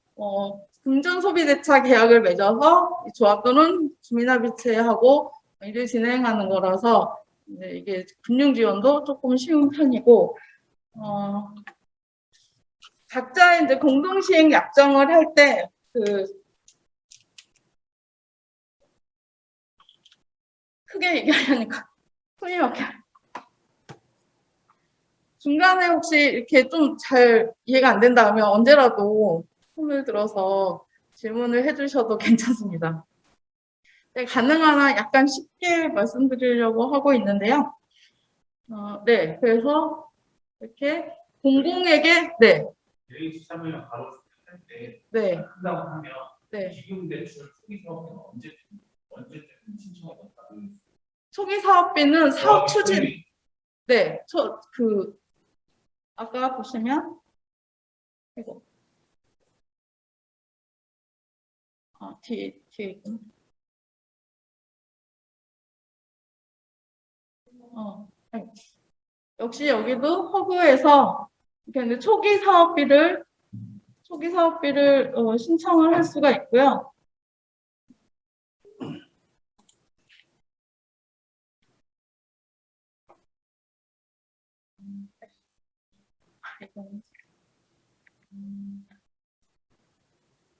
금전소비대차 계약을 맺어서 조합 또는 주민합의체하고 일을 진행하는 거라서 이게 금융지원도 조금 쉬운 편이고 각자의 이제 공동시행 약정을 할 때 크게 얘기하려니까 손이 막혀. 중간에 혹시 이렇게 좀 잘 이해가 안 된다 하면 언제라도 손을 들어서 질문을 해주셔도 괜찮습니다. 네, 가능한 한 약간 쉽게 말씀드리려고 하고 있는데요. 네, 그래서 이렇게 공공에게 LH 참여형 바로 할때 네, 한다고 하면 네. 기금 대출 초기 사업은 언제쯤 신청을 받는 초기 사업비는 사업 추진, 네, 아까 보시면 이거 뒤에 있군. 네. 역시 여기도 허그에서 이렇게 초기 사업비를 신청을 할 수가 있고요.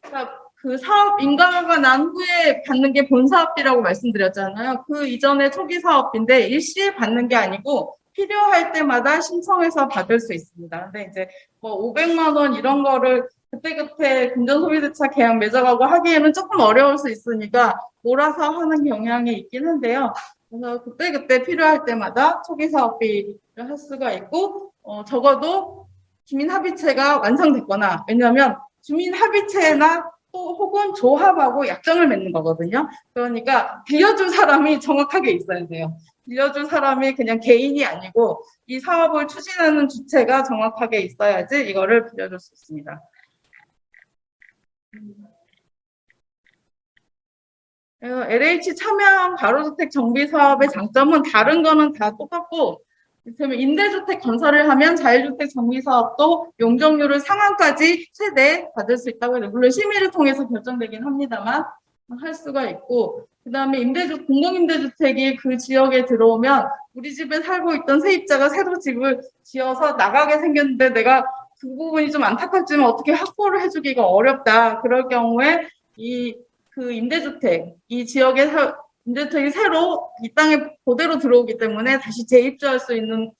그러니까 그 사업 인가가 난 후에 받는 게 본사업비라고 말씀드렸잖아요. 그 이전에 초기 사업비인데 일시에 받는 게 아니고 필요할 때마다 신청해서 받을 수 있습니다. 근데 이제 뭐 500만 원 이런 거를 그때그때 금전소비대차 계약 맺어가고 하기에는 조금 어려울 수 있으니까 몰아서 하는 경향이 있긴 한데요. 그래서 그때그때 필요할 때마다 초기 사업비를 할 수가 있고 적어도 주민합의체가 완성됐거나 왜냐하면 주민합의체나 또 혹은 조합하고 약정을 맺는 거거든요. 그러니까 빌려줄 사람이 정확하게 있어야 돼요. 빌려줄 사람이 그냥 개인이 아니고 이 사업을 추진하는 주체가 정확하게 있어야지 이거를 빌려줄 수 있습니다. LH 참여형 가로주택 정비 사업의 장점은 다른 거는 다 똑같고 그러면 임대주택 건설을 하면 자유주택 정비 사업도 용적률을 상한까지 최대 받을 수 있다고 해요. 물론 심의를 통해서 결정되긴 합니다만 할 수가 있고 그다음에 공공임대주택이 그 지역에 들어오면 우리 집에 살고 있던 세입자가 새로 집을 지어서 나가게 생겼는데 내가 그 부분이 좀 안타깝지만 어떻게 확보를 해주기가 어렵다. 그럴 경우에 그 임대주택, 이 지역에 임대주택이 새로 이 땅에 그대로 들어오기 때문에 다시 재입주할 수 있는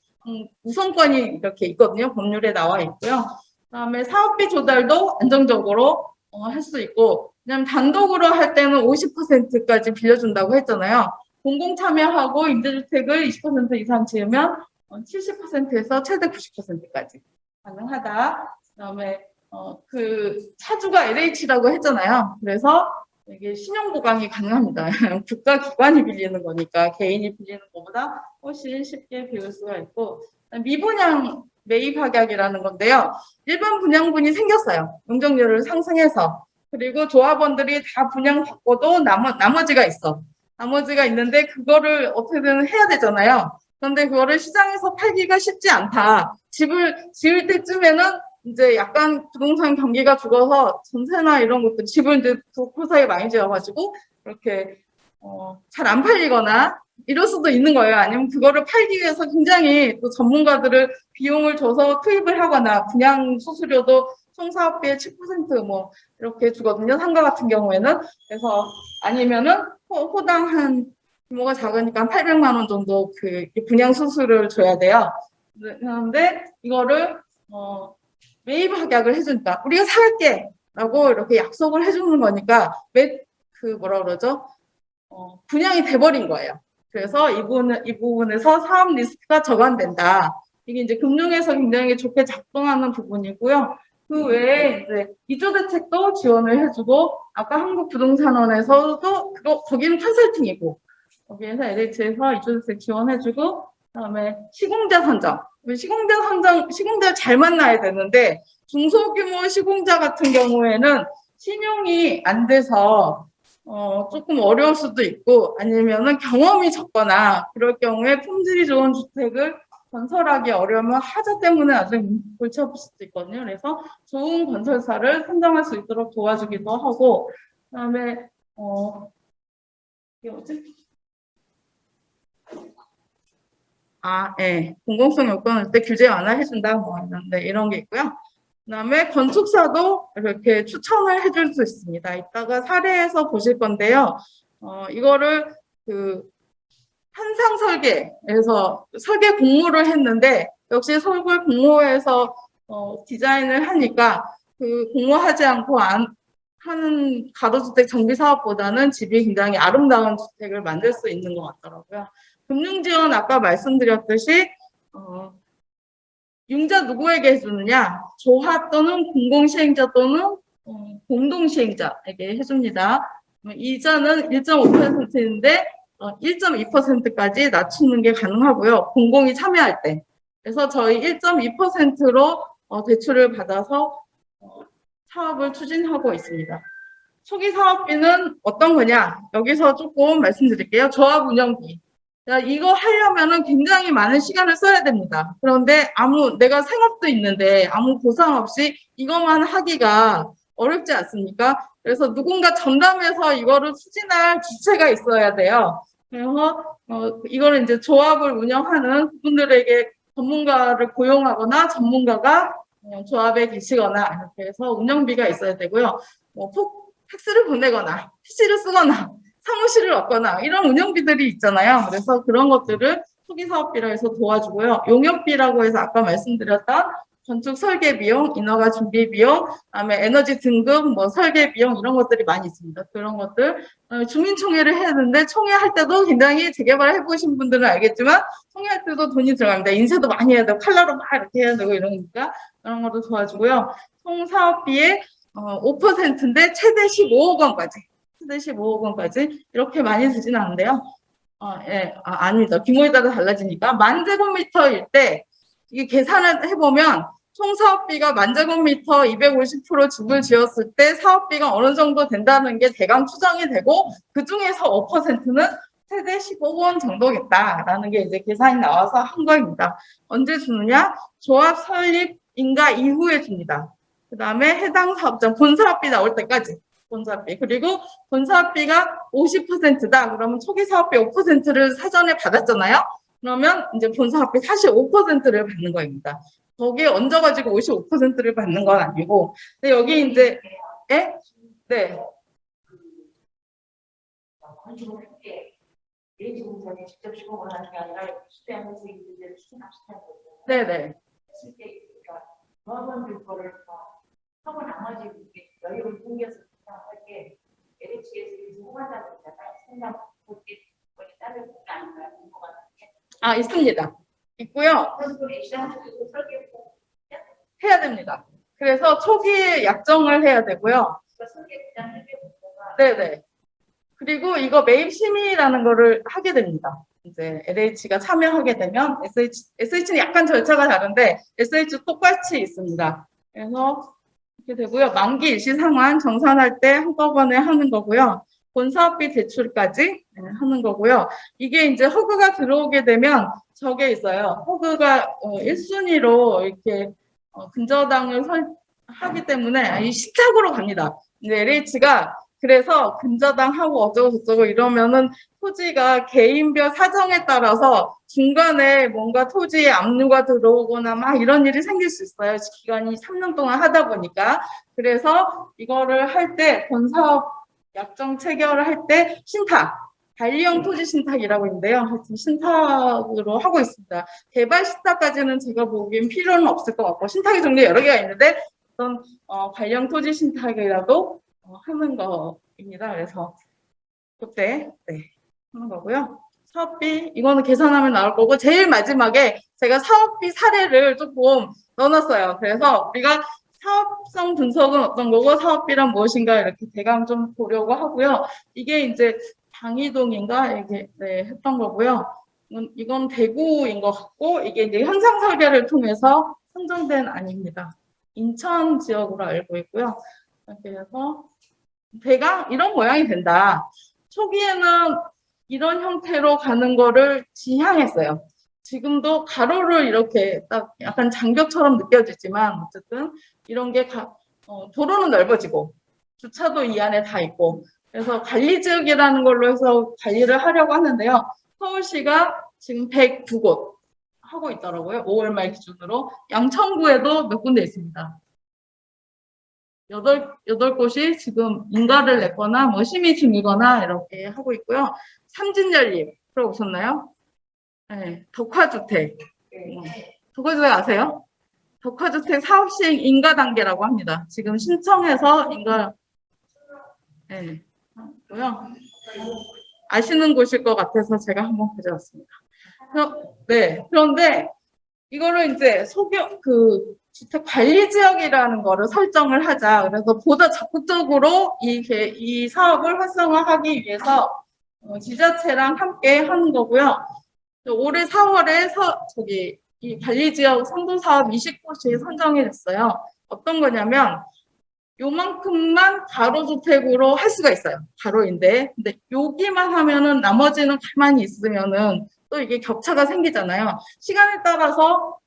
우선권이 이렇게 있거든요. 법률에 나와 있고요. 그다음에 사업비 조달도 안정적으로 할 수 있고 왜냐하면 단독으로 할 때는 50%까지 빌려준다고 했잖아요. 공공 참여하고 임대주택을 20% 이상 지으면 70%에서 최대 90%까지 가능하다. 그다음에 그 차주가 LH라고 했잖아요. 그래서 이게 신용보강이 가능합니다. 국가기관이 빌리는 거니까 개인이 빌리는 것보다 훨씬 쉽게 비울 수가 있고 미분양 매입합약이라는 건데요. 일반 분양분이 생겼어요. 용적률을 상승해서. 그리고 조합원들이 다 분양받고도 나머지가 있어. 나머지가 있는데 그거를 어떻게든 해야 되잖아요. 그런데 그거를 시장에서 팔기가 쉽지 않다. 집을 지을 때쯤에는 이제 약간 부동산 경기가 죽어서 전세나 이런 것들 집을 이제 도코사에 많이 지어가지고 이렇게 잘 안 팔리거나 이럴 수도 있는 거예요. 아니면 그거를 팔기 위해서 굉장히 또 전문가들을 비용을 줘서 투입을 하거나 분양 수수료도 총 사업비의 7% 뭐 이렇게 주거든요. 상가 같은 경우에는. 그래서 아니면은 호당 한 규모가 작으니까 800만 원 정도 그 분양 수수료를 줘야 돼요. 그런데 이거를 매입 합약을 해준다. 우리가 살게 라고 이렇게 약속을 해주는 거니까 분양이 돼버린 거예요. 그래서 이 부분에서 사업 리스크가 저감된다. 이게 이제 금융에서 굉장히 좋게 작동하는 부분이고요. 그 외에 이제 이주대책도 지원을 해주고 아까 한국부동산원에서도 거기는 컨설팅이고 거기에서 LH에서 이주대책 지원해주고 그다음에 시공자 선정. 시공자 잘 만나야 되는데 중소규모 시공자 같은 경우에는 신용이 안 돼서 조금 어려울 수도 있고 아니면은 경험이 적거나 그럴 경우에 품질이 좋은 주택을 건설하기 어려우면 하자 때문에 아주 골치 아플 수도 있거든요. 그래서 좋은 건설사를 선정할 수 있도록 도와주기도 하고, 그다음에 이게 뭐지? 공공성 요건을 때 규제 완화해준다, 뭐 이런 게 있고요. 그다음에 건축사도 이렇게 추천을 해줄 수 있습니다. 이따가 사례에서 보실 건데요. 이거를 한상 설계에서 설계 공모를 했는데 역시 서울 공모에서 디자인을 하니까 그 공모하지 않고 하는 가로주택 정비 사업보다는 집이 굉장히 아름다운 주택을 만들 수 있는 것 같더라고요. 금융지원 아까 말씀드렸듯이 융자 누구에게 해주느냐? 조합 또는 공공시행자 또는 공동시행자에게 해줍니다. 이자는 1.5%인데 1.2%까지 낮추는 게 가능하고요. 공공이 참여할 때. 그래서 저희 1.2%로 대출을 받아서 사업을 추진하고 있습니다. 초기 사업비는 어떤 거냐? 여기서 조금 말씀드릴게요. 조합 운영비. 이거 하려면은 굉장히 많은 시간을 써야 됩니다. 그런데 내가 생업도 있는데 아무 보상 없이 이것만 하기가 어렵지 않습니까? 그래서 누군가 전담해서 이거를 추진할 주체가 있어야 돼요. 그래서 이거를 이제 조합을 운영하는 분들에게 전문가를 고용하거나 전문가가 조합에 계시거나 이렇게 해서 운영비가 있어야 되고요. 팩스를 보내거나 PC를 쓰거나 사무실을 얻거나 이런 운영비들이 있잖아요. 그래서 그런 것들을 초기 사업비로 해서 도와주고요. 용역비라고 해서 아까 말씀드렸던 건축 설계 비용, 인허가 준비 비용, 그다음에 에너지 등급, 설계 비용 이런 것들이 많이 있습니다. 그런 것들 주민총회를 해야 되는데 총회할 때도 굉장히 재개발 해보신 분들은 알겠지만 총회할 때도 돈이 들어갑니다. 인쇄도 많이 해야 되고 칼라로 막 이렇게 해야 되고 이러니까 그런 것도 도와주고요. 총 사업비의 5%인데 최대 15억 원까지. 최대 15억 원까지 이렇게 많이 드지는 않은데요. 아닙니다. 규모에 따라 달라지니까 10,000제곱미터일 때 이게 계산을 해보면 총 사업비가 10,000제곱미터 250% 집을 지었을 때 사업비가 어느 정도 된다는 게 대강 추정이 되고 그 중에서 5%는 최대 15억 원 정도겠다라는 게 이제 계산이 나와서 한 거입니다. 언제 주느냐? 조합 설립 인가 이후에 줍니다. 그 다음에 해당 사업장 본사업비 나올 때까지. 본사업비. 그리고 본사업비가 50%다. 그러면 초기 사업비 5%를 사전에 받았잖아요. 그러면 이제 본사업비 45%를 받는 거입니다. 거기에 얹어가지고 55%를 받는 건 아니고. 근데 여기 이제, 네. 건축을 할 때 예지공사에 직접 시공을 하는 게 아니라 수대하면서 이들을 추진합시다는 거죠. 네네. 했을 때 조합원들 거를 하고 나머지 여유를 풍겨서 할때 LH에서 수공한다고 했잖아요. 생각 그게 따를 게 아닌가요? 있습니다. 있고요. 그래서 액션도 설계 해야 됩니다. 그래서 초기에 약정을 해야 되고요. 설계 부장 설계부가 네네. 그리고 이거 매입 심의라는 거를 하게 됩니다. 이제 LH가 참여하게 되면 SH는 약간 절차가 다른데 SH 똑같이 있습니다. 그래서 이렇게 되고요. 만기 일시 상환 정산할 때 한꺼번에 하는 거고요. 본사업비 대출까지 하는 거고요. 이게 이제 허그가 들어오게 되면 저게 있어요. 허그가 1순위로 이렇게 근저당을 하기 때문에 이 시작으로 갑니다. 근데 LH가 그래서 근저당하고 어쩌고저쩌고 이러면은 토지가 개인별 사정에 따라서 중간에 뭔가 토지에 압류가 들어오거나 막 이런 일이 생길 수 있어요. 기간이 3년 동안 하다 보니까. 그래서 이거를 할 때 본사업 약정 체결을 할 때 신탁, 관리형 토지 신탁이라고 있는데요. 하여튼 신탁으로 하고 있습니다. 개발 신탁까지는 제가 보기엔 필요는 없을 것 같고 신탁의 종류 여러 개가 있는데 어떤 관리형 토지 신탁이라도 하는 거입니다. 그래서 그때 하는 거고요. 사업비 이거는 계산하면 나올 거고 제일 마지막에 제가 사업비 사례를 조금 넣어놨어요. 그래서 우리가 사업성 분석은 어떤 거고 사업비란 무엇인가 이렇게 대강 좀 보려고 하고요. 이게 이제 방이동인가 이게 했던 거고요. 이건 대구인 것 같고 이게 이제 현상 설계를 통해서 선정된 안입니다. 인천 지역으로 알고 있고요. 그래서 대강 이런 모양이 된다. 초기에는 이런 형태로 가는 거를 지향했어요. 지금도 가로를 이렇게 딱 약간 장벽처럼 느껴지지만 어쨌든 이런 게 도로는 넓어지고 주차도 이 안에 다 있고 그래서 관리지역이라는 걸로 해서 관리를 하려고 하는데요. 서울시가 지금 109곳 하고 있더라고요. 5월 말 기준으로. 양천구에도 몇 군데 있습니다. 8곳이 지금 인가를 냈거나 뭐 심의 중이거나 이렇게 하고 있고요. 삼진열림 들어보셨나요? 네, 덕화주택. 덕화주택 아세요? 덕화주택 사업 시행 인가 단계라고 합니다. 지금 신청해서 인가, 네, 고요. 아시는 곳일 것 같아서 제가 한번 가져왔습니다. 네, 그런데 이거를 이제 주택 관리 지역이라는 거를 설정을 하자. 그래서 보다 적극적으로 이 사업을 활성화하기 위해서 지자체랑 함께 하는 거고요. 올해 4월에 이 관리 지역 선도 사업 20곳이 선정이 됐어요. 어떤 거냐면 요만큼만 가로주택으로 할 수가 있어요. 가로인데. 근데 여기만 하면은 나머지는 가만히 있으면은 또 이게 격차가 생기잖아요. 시간에 따라서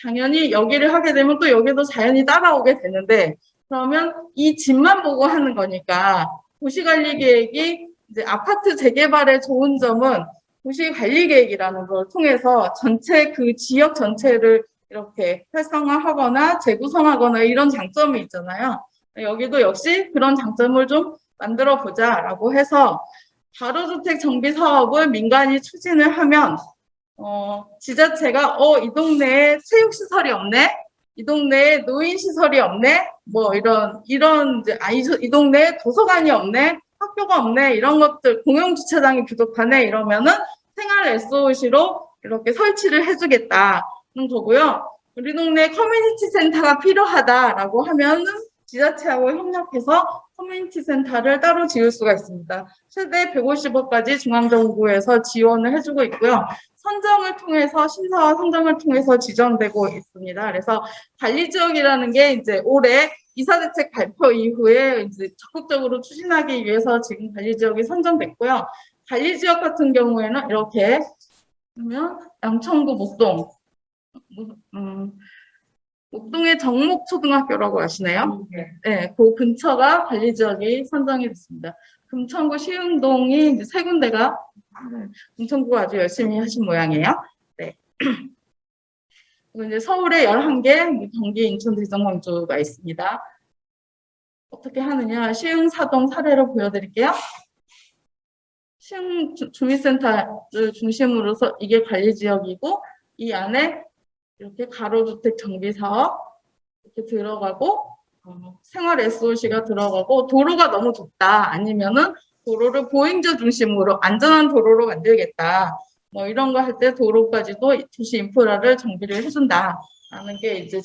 당연히 여기를 하게 되면 또 여기도 자연히 따라오게 되는데 그러면 이 집만 보고 하는 거니까 도시관리계획이 이제 아파트 재개발에 좋은 점은 도시관리계획이라는 걸 통해서 그 지역 전체를 이렇게 활성화하거나 재구성하거나 이런 장점이 있잖아요. 여기도 역시 그런 장점을 좀 만들어 보자라고 해서 가로주택 정비 사업을 민간이 추진을 하면 지자체가 이 동네에 체육시설이 없네, 이 동네에 노인시설이 없네, 뭐 이런 이제 이 동네에 도서관이 없네, 학교가 없네, 이런 것들 공용주차장이 부족하네 이러면은 생활 SOC로 이렇게 설치를 해주겠다는 거고요. 우리 동네 커뮤니티 센터가 필요하다라고 하면은 지자체하고 협력해서 커뮤니티 센터를 따로 지을 수가 있습니다. 최대 150억까지 중앙정부에서 지원을 해주고 있고요. 심사와 선정을 통해서 지정되고 있습니다. 그래서 관리지역이라는 게 이제 올해 이사대책 발표 이후에 이제 적극적으로 추진하기 위해서 지금 관리지역이 선정됐고요. 관리지역 같은 경우에는 이렇게 보면 양천구 목동의 정목초등학교라고 아시나요? 네, 그 근처가 관리지역이 선정이 됐습니다. 금천구 시흥동이 이제 3군데가 금천구가 아주 열심히 하신 모양이에요. 네. 그리고 이제 서울에 11개, 경기, 인천, 대전, 광주가 있습니다. 어떻게 하느냐? 시흥, 사동 사례로 보여드릴게요. 시흥 주민센터를 중심으로서 이게 관리지역이고 이 안에 이렇게 가로주택 정비사업 이렇게 들어가고 생활 SOC가 들어가고 도로가 너무 좁다 아니면은 도로를 보행자 중심으로 안전한 도로로 만들겠다 뭐 이런 거 할 때 도로까지도 도시 인프라를 정비를 해준다라는 게 이제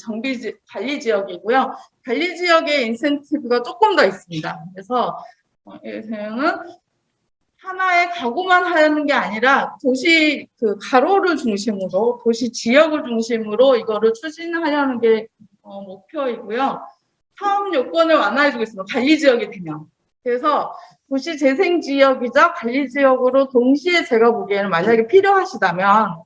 관리 지역이고요. 관리 지역의 인센티브가 조금 더 있습니다. 그래서 예를 하나의 가구만 하는 게 아니라 도시 가로를 중심으로 도시 지역을 중심으로 이거를 추진하려는 게 목표이고요. 사업 요건을 완화해주고 있습니다. 관리 지역이 되면. 그래서 도시 재생 지역이자 관리 지역으로 동시에 제가 보기에는 만약에 필요하시다면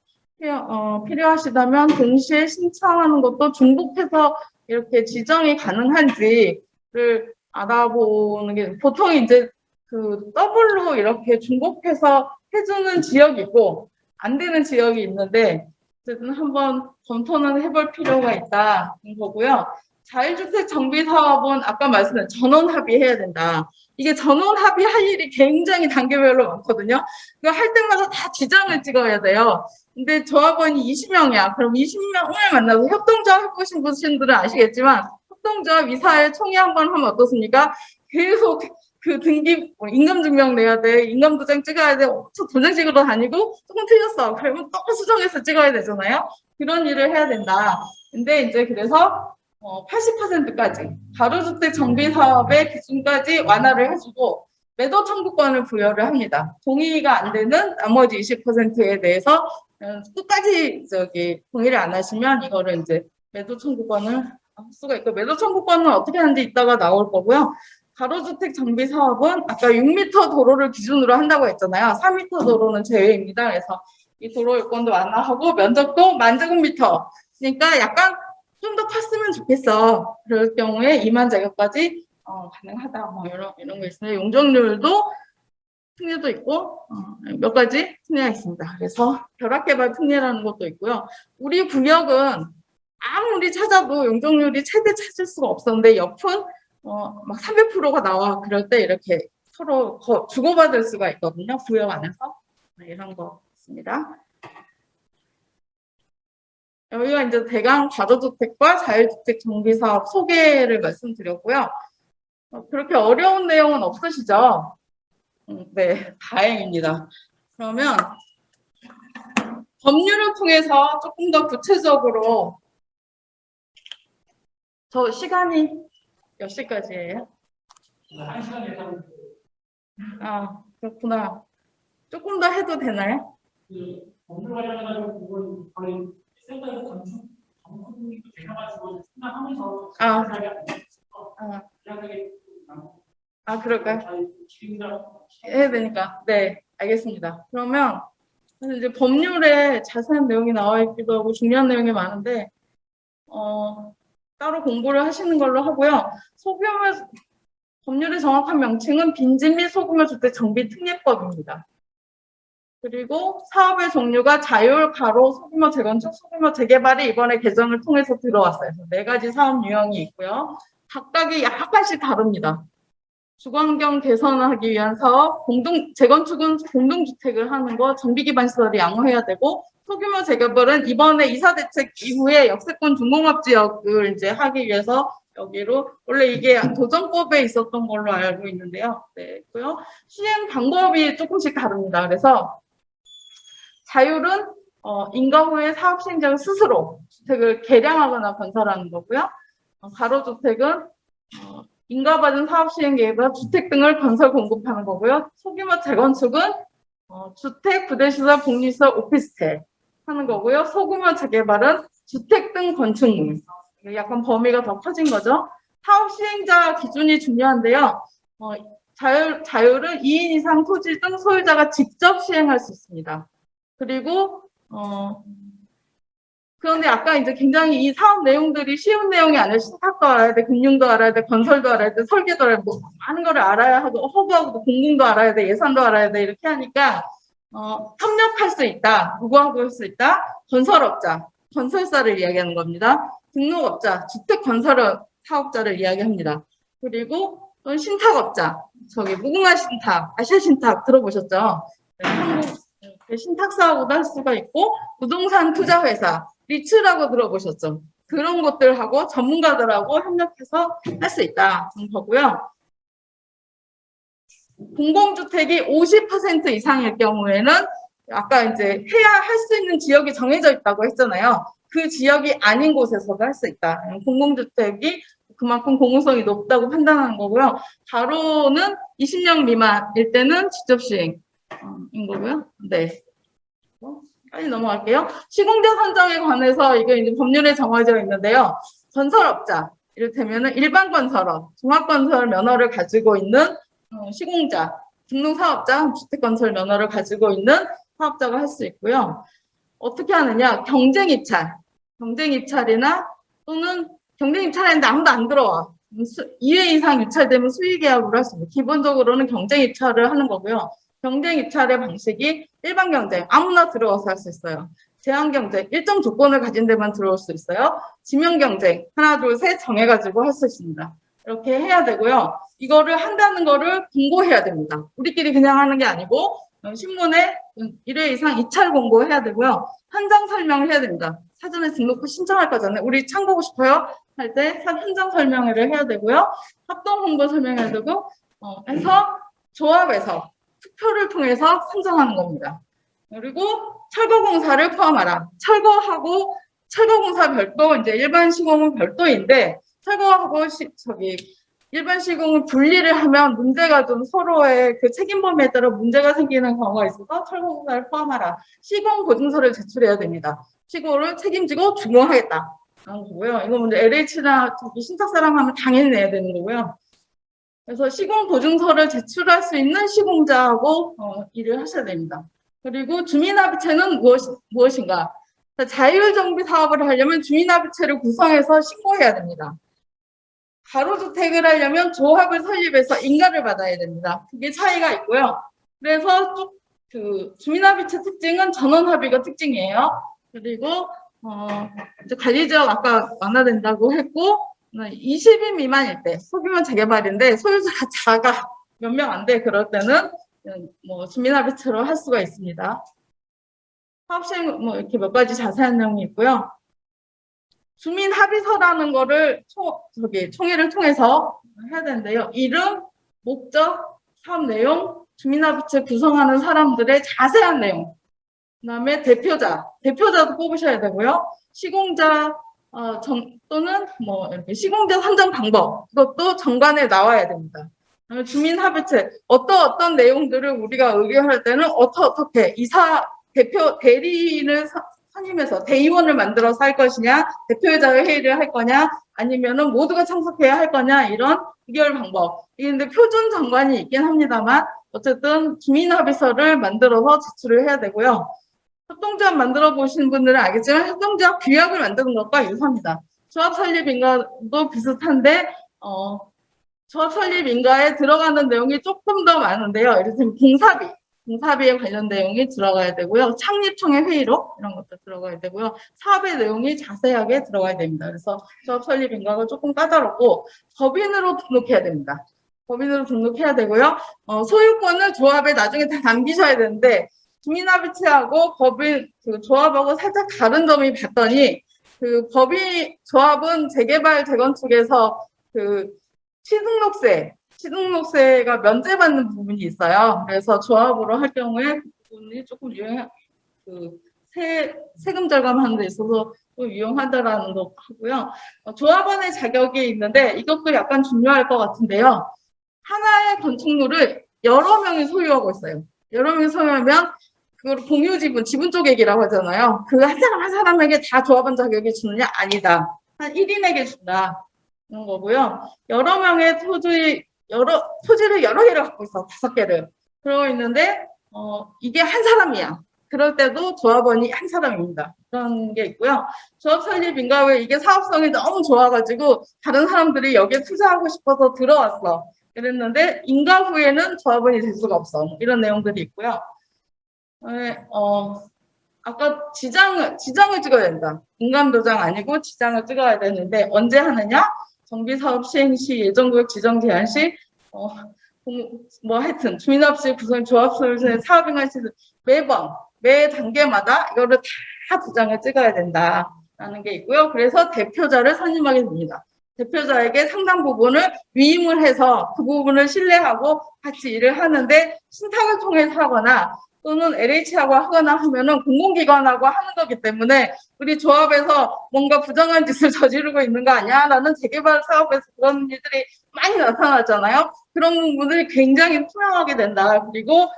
동시에 신청하는 것도 중복해서 이렇게 지정이 가능한지를 알아보는 게 보통 이제 더블로 이렇게 중복해서 해주는 지역이 있고 안 되는 지역이 있는데 어쨌든 한번 검토는 해볼 필요가 있다는 거고요. 자율주택 정비 사업은 아까 말씀드린 전원 합의해야 된다. 이게 전원 합의할 일이 굉장히 단계별로 많거든요. 그거 할 때마다 다 지정을 찍어야 돼요. 근데 조합원이 20명이야. 그럼 20명을 만나서 협동조합 해보신 분들은 아시겠지만 협동조합 이사회 총회 한번 하면 어떻습니까? 계속 등기 임금증명 내야 돼, 임금도장 찍어야 돼, 엄청 도장 찍으러 다니고 조금 틀렸어. 그러면 또 수정해서 찍어야 되잖아요. 그런 일을 해야 된다. 근데 이제 그래서 80%까지 가로주택 정비 사업의 기준까지 완화를 해주고 매도 청구권을 부여를 합니다. 동의가 안 되는 나머지 20%에 대해서 끝까지 동의를 안 하시면 이거를 이제 매도 청구권을 할 수가 있고 매도 청구권은 어떻게 하는지 이따가 나올 거고요. 가로주택 정비 사업은 아까 6m 도로를 기준으로 한다고 했잖아요. 4m 도로는 제외입니다. 그래서 이 도로 요건도 완화하고 면적도 10,000제곱미터. 그러니까 약간 좀 더 컸으면 좋겠어. 그럴 경우에 2만 제곱까지 가능하다. 뭐 이런 거 있어요. 용적률도 특례도 있고 몇 가지 특례가 있습니다. 그래서 벼락개발 특례라는 것도 있고요. 우리 구역은 아무리 찾아도 용적률이 최대 찾을 수가 없었는데 옆은 막 300%가 나와. 그럴 때 이렇게 서로 주고받을 수가 있거든요. 구역 안에서. 이런 거 있습니다. 여기가 이제 대강 가로주택과 자율주택 정비사업 소개를 말씀드렸고요. 그렇게 어려운 내용은 없으시죠? 네, 다행입니다. 그러면 법률을 통해서 조금 더 구체적으로 저 시간이 몇 시까지예요? 1시간 예상. 아, 그렇구나. 조금 더 해도 되나요? 그 법률 관련해가지고 그건 거의 센터에서 전문이 되셔가지고 생각하면서 그럴까요? 해야 되니까. 네, 알겠습니다. 그러면 사실 이제 법률에 자세한 내용이 나와 있기도 하고 중요한 내용이 많은데 따로 공부를 하시는 걸로 하고요. 소규모 법률의 정확한 명칭은 빈집 및 소규모 주택 정비 특례법입니다. 그리고 사업의 종류가 자율, 가로, 소규모 재건축, 소규모 재개발이 이번에 개정을 통해서 들어왔어요. 그래서 4가지 사업 유형이 있고요. 각각이 약간씩 다릅니다. 주거환경 개선하기 위한 사업, 재건축은 공동주택을 하는 거, 정비 기반 시설을 양호해야 되고, 소규모 재개발은 이번에 이사대책 이후에 역세권 중공업 지역을 이제 하기 위해서 여기로, 원래 이게 도정법에 있었던 걸로 알고 있는데요. 네, 있고요. 시행 방법이 조금씩 다릅니다. 그래서 자율은 인가 후에 사업 시행자가 스스로 주택을 개량하거나 건설하는 거고요. 가로주택은 인가받은 사업 시행 계획과 주택 등을 건설 공급하는 거고요. 소규모 재건축은 주택, 부대시설, 복리시설, 오피스텔 하는 거고요. 소규모 재개발은 주택 등 건축물. 약간 범위가 더 커진 거죠. 사업 시행자 기준이 중요한데요. 자율은 2인 이상 토지 등 소유자가 직접 시행할 수 있습니다. 그리고 그런데 아까 이제 굉장히 이 사업 내용들이 쉬운 내용이 아니라 신탁도 알아야 돼, 금융도 알아야 돼, 건설도 알아야 돼, 설계도 알아야 돼, 뭐 많은 거를 알아야 하고 허브하고 공공도 알아야 돼, 예산도 알아야 돼 이렇게 하니까 협력할 수 있다, 누구하고 할 수 있다, 건설업자, 건설사를 이야기하는 겁니다. 등록업자, 주택건설 사업자를 이야기합니다. 그리고 신탁업자, 저기 무궁화 신탁, 아시아 신탁 들어보셨죠? 네, 한국 신탁사하고도 할 수가 있고 부동산 투자회사, 리츠라고 들어보셨죠? 그런 것들하고 전문가들하고 협력해서 할 수 있다는 거고요. 공공주택이 50% 이상일 경우에는 아까 이제 해야 할 수 있는 지역이 정해져 있다고 했잖아요. 그 지역이 아닌 곳에서도 할 수 있다. 공공주택이 그만큼 공공성이 높다고 판단하는 거고요. 가로는 20년 미만일 때는 직접시행인 거고요. 네. 빨리 넘어갈게요. 시공자 선정에 관해서 이게 이제 법률에 정해져 있는데요. 건설업자, 이를테면 일반 건설업, 종합건설 면허를 가지고 있는 시공자, 등록사업자, 주택건설 면허를 가지고 있는 사업자가 할 수 있고요. 어떻게 하느냐? 경쟁입찰이나 또는 경쟁입찰했는데 아무도 안 들어와. 2회 이상 입찰되면 수의계약으로 할 수 있습니다. 기본적으로는 경쟁입찰을 하는 거고요. 경쟁입찰의 방식이 일반 경쟁, 아무나 들어와서 할 수 있어요. 제한 경쟁, 일정 조건을 가진 데만 들어올 수 있어요. 지명 경쟁, 하나, 둘, 셋 정해가지고 할 수 있습니다. 이렇게 해야 되고요. 이거를 한다는 거를 공고해야 됩니다. 우리끼리 그냥 하는 게 아니고 신문에 1회 이상 입찰 공고해야 되고요. 현장 설명을 해야 됩니다. 사전에 등록부 신청할 거잖아요. 우리 참고하고 싶어요? 할 때 현장 설명회를 해야 되고요. 합동 홍보 설명해야 되고 해서 조합에서 투표를 통해서 선정하는 겁니다. 그리고 철거공사를 포함하라. 철거공사 별도, 이제 일반 시공은 별도인데, 철거하고 일반 시공을 분리를 하면 문제가 좀 서로의 그 책임 범위에 따라 문제가 생기는 경우가 있어서 철거공사를 포함하라. 시공 보증서를 제출해야 됩니다. 시공을 책임지고 준공하겠다. 라는 거고요. 이거 먼저 LH나 신탁사람 하면 당연히 내야 되는 거고요. 그래서 시공 보증서를 제출할 수 있는 시공자하고 일을 하셔야 됩니다. 그리고 주민합의체는 무엇인가? 자율정비 사업을 하려면 주민합의체를 구성해서 신고해야 됩니다. 가로주택을 하려면 조합을 설립해서 인가를 받아야 됩니다. 그게 차이가 있고요. 그래서 그 주민합의체 특징은 전원합의가 특징이에요. 그리고 이제 관리지역 아까 완화된다고 했고 20인 미만일 때 소규모 재개발인데 소유자가 작아 몇 명 안 돼 그럴 때는 뭐 주민합의체로 할 수가 있습니다. 사업시행 뭐 이렇게 몇 가지 자세한 내용이 있고요. 주민합의서라는 거를 총회를 통해서 해야 되는데요. 이름, 목적, 사업 내용, 주민합의체 구성하는 사람들의 자세한 내용, 그다음에 대표자도 뽑으셔야 되고요. 시공자 또는 뭐 이렇게 시공자 선정 방법 이것도 정관에 나와야 됩니다. 그다음에 주민합의체 어떤 내용들을 우리가 의결할 때는 어떻게 대리인을 선임해서 대의원을 만들어서 할 것이냐, 대표자의 회의를 할 거냐, 아니면은 모두가 참석해야 할 거냐 이런 의결 방법. 이게 근데 표준 정관이 있긴 합니다만 어쨌든 주민합의서를 만들어서 제출을 해야 되고요. 협동조합 만들어 보신 분들은 알겠지만 협동조합 규약을 만드는 것과 유사합니다. 조합 설립 인가도 비슷한데 조합 설립 인가에 들어가는 내용이 조금 더 많은데요. 예를 들면 공사비에 관련 내용이 들어가야 되고요. 창립총회 회의록 이런 것도 들어가야 되고요. 사업의 내용이 자세하게 들어가야 됩니다. 그래서 조합 설립 인가가 조금 까다롭고 법인으로 등록해야 됩니다. 법인으로 등록해야 되고요. 소유권을 조합에 나중에 다 남기셔야 되는데 주민합의체하고 법인 조합하고 살짝 다른 점이 봤더니 그 조합은 재개발 재건축에서 그 시등록세가 면제받는 부분이 있어요. 그래서 조합으로 할 경우에 그 부분이 조금 세금 절감하는 데 있어서 또 유용하다라는 거 하고요. 조합원의 자격이 있는데 이것도 약간 중요할 것 같은데요. 하나의 건축물을 여러 명이 소유하고 있어요. 여러 명이 소유하면 그걸 공유 지분 쪼개기라고 하잖아요. 그 한 사람 한 사람에게 다 조합원 자격이 주느냐? 아니다. 한 1인에게 준다. 그런 거고요. 여러 명의 토지를 여러 개를 갖고 있어. 5개를. 그러고 있는데, 이게 한 사람이야. 그럴 때도 조합원이 한 사람입니다. 그런 게 있고요. 조합 설립 인가에 이게 사업성이 너무 좋아가지고 다른 사람들이 여기에 투자하고 싶어서 들어왔어. 그랬는데 인가 후에는 조합원이 될 수가 없어. 이런 내용들이 있고요. 아까 지장을 찍어야 된다. 인감도장 아니고 지장을 찍어야 되는데 언제 하느냐? 정비사업 시행 시, 예정구역 지정 제한 시, 하여튼 주민합의체 구성 조합설계 사업인가 시 매 단계마다 이거를 다 도장을 찍어야 된다라는 게 있고요. 그래서 대표자를 선임하게 됩니다. 대표자에게 상당 부분을 위임을 해서 그 부분을 신뢰하고 같이 일을 하는데 신탁을 통해서 하거나 또는 LH하고 하거나 하면은 공공기관하고 하는 거기 때문에 우리 조합에서 뭔가 부정한 짓을 저지르고 있는 거 아니야? 라는 재개발 사업에서 그런 일들이 많이 나타나잖아요. 그런 부분들이 굉장히 투명하게 된다. 그리고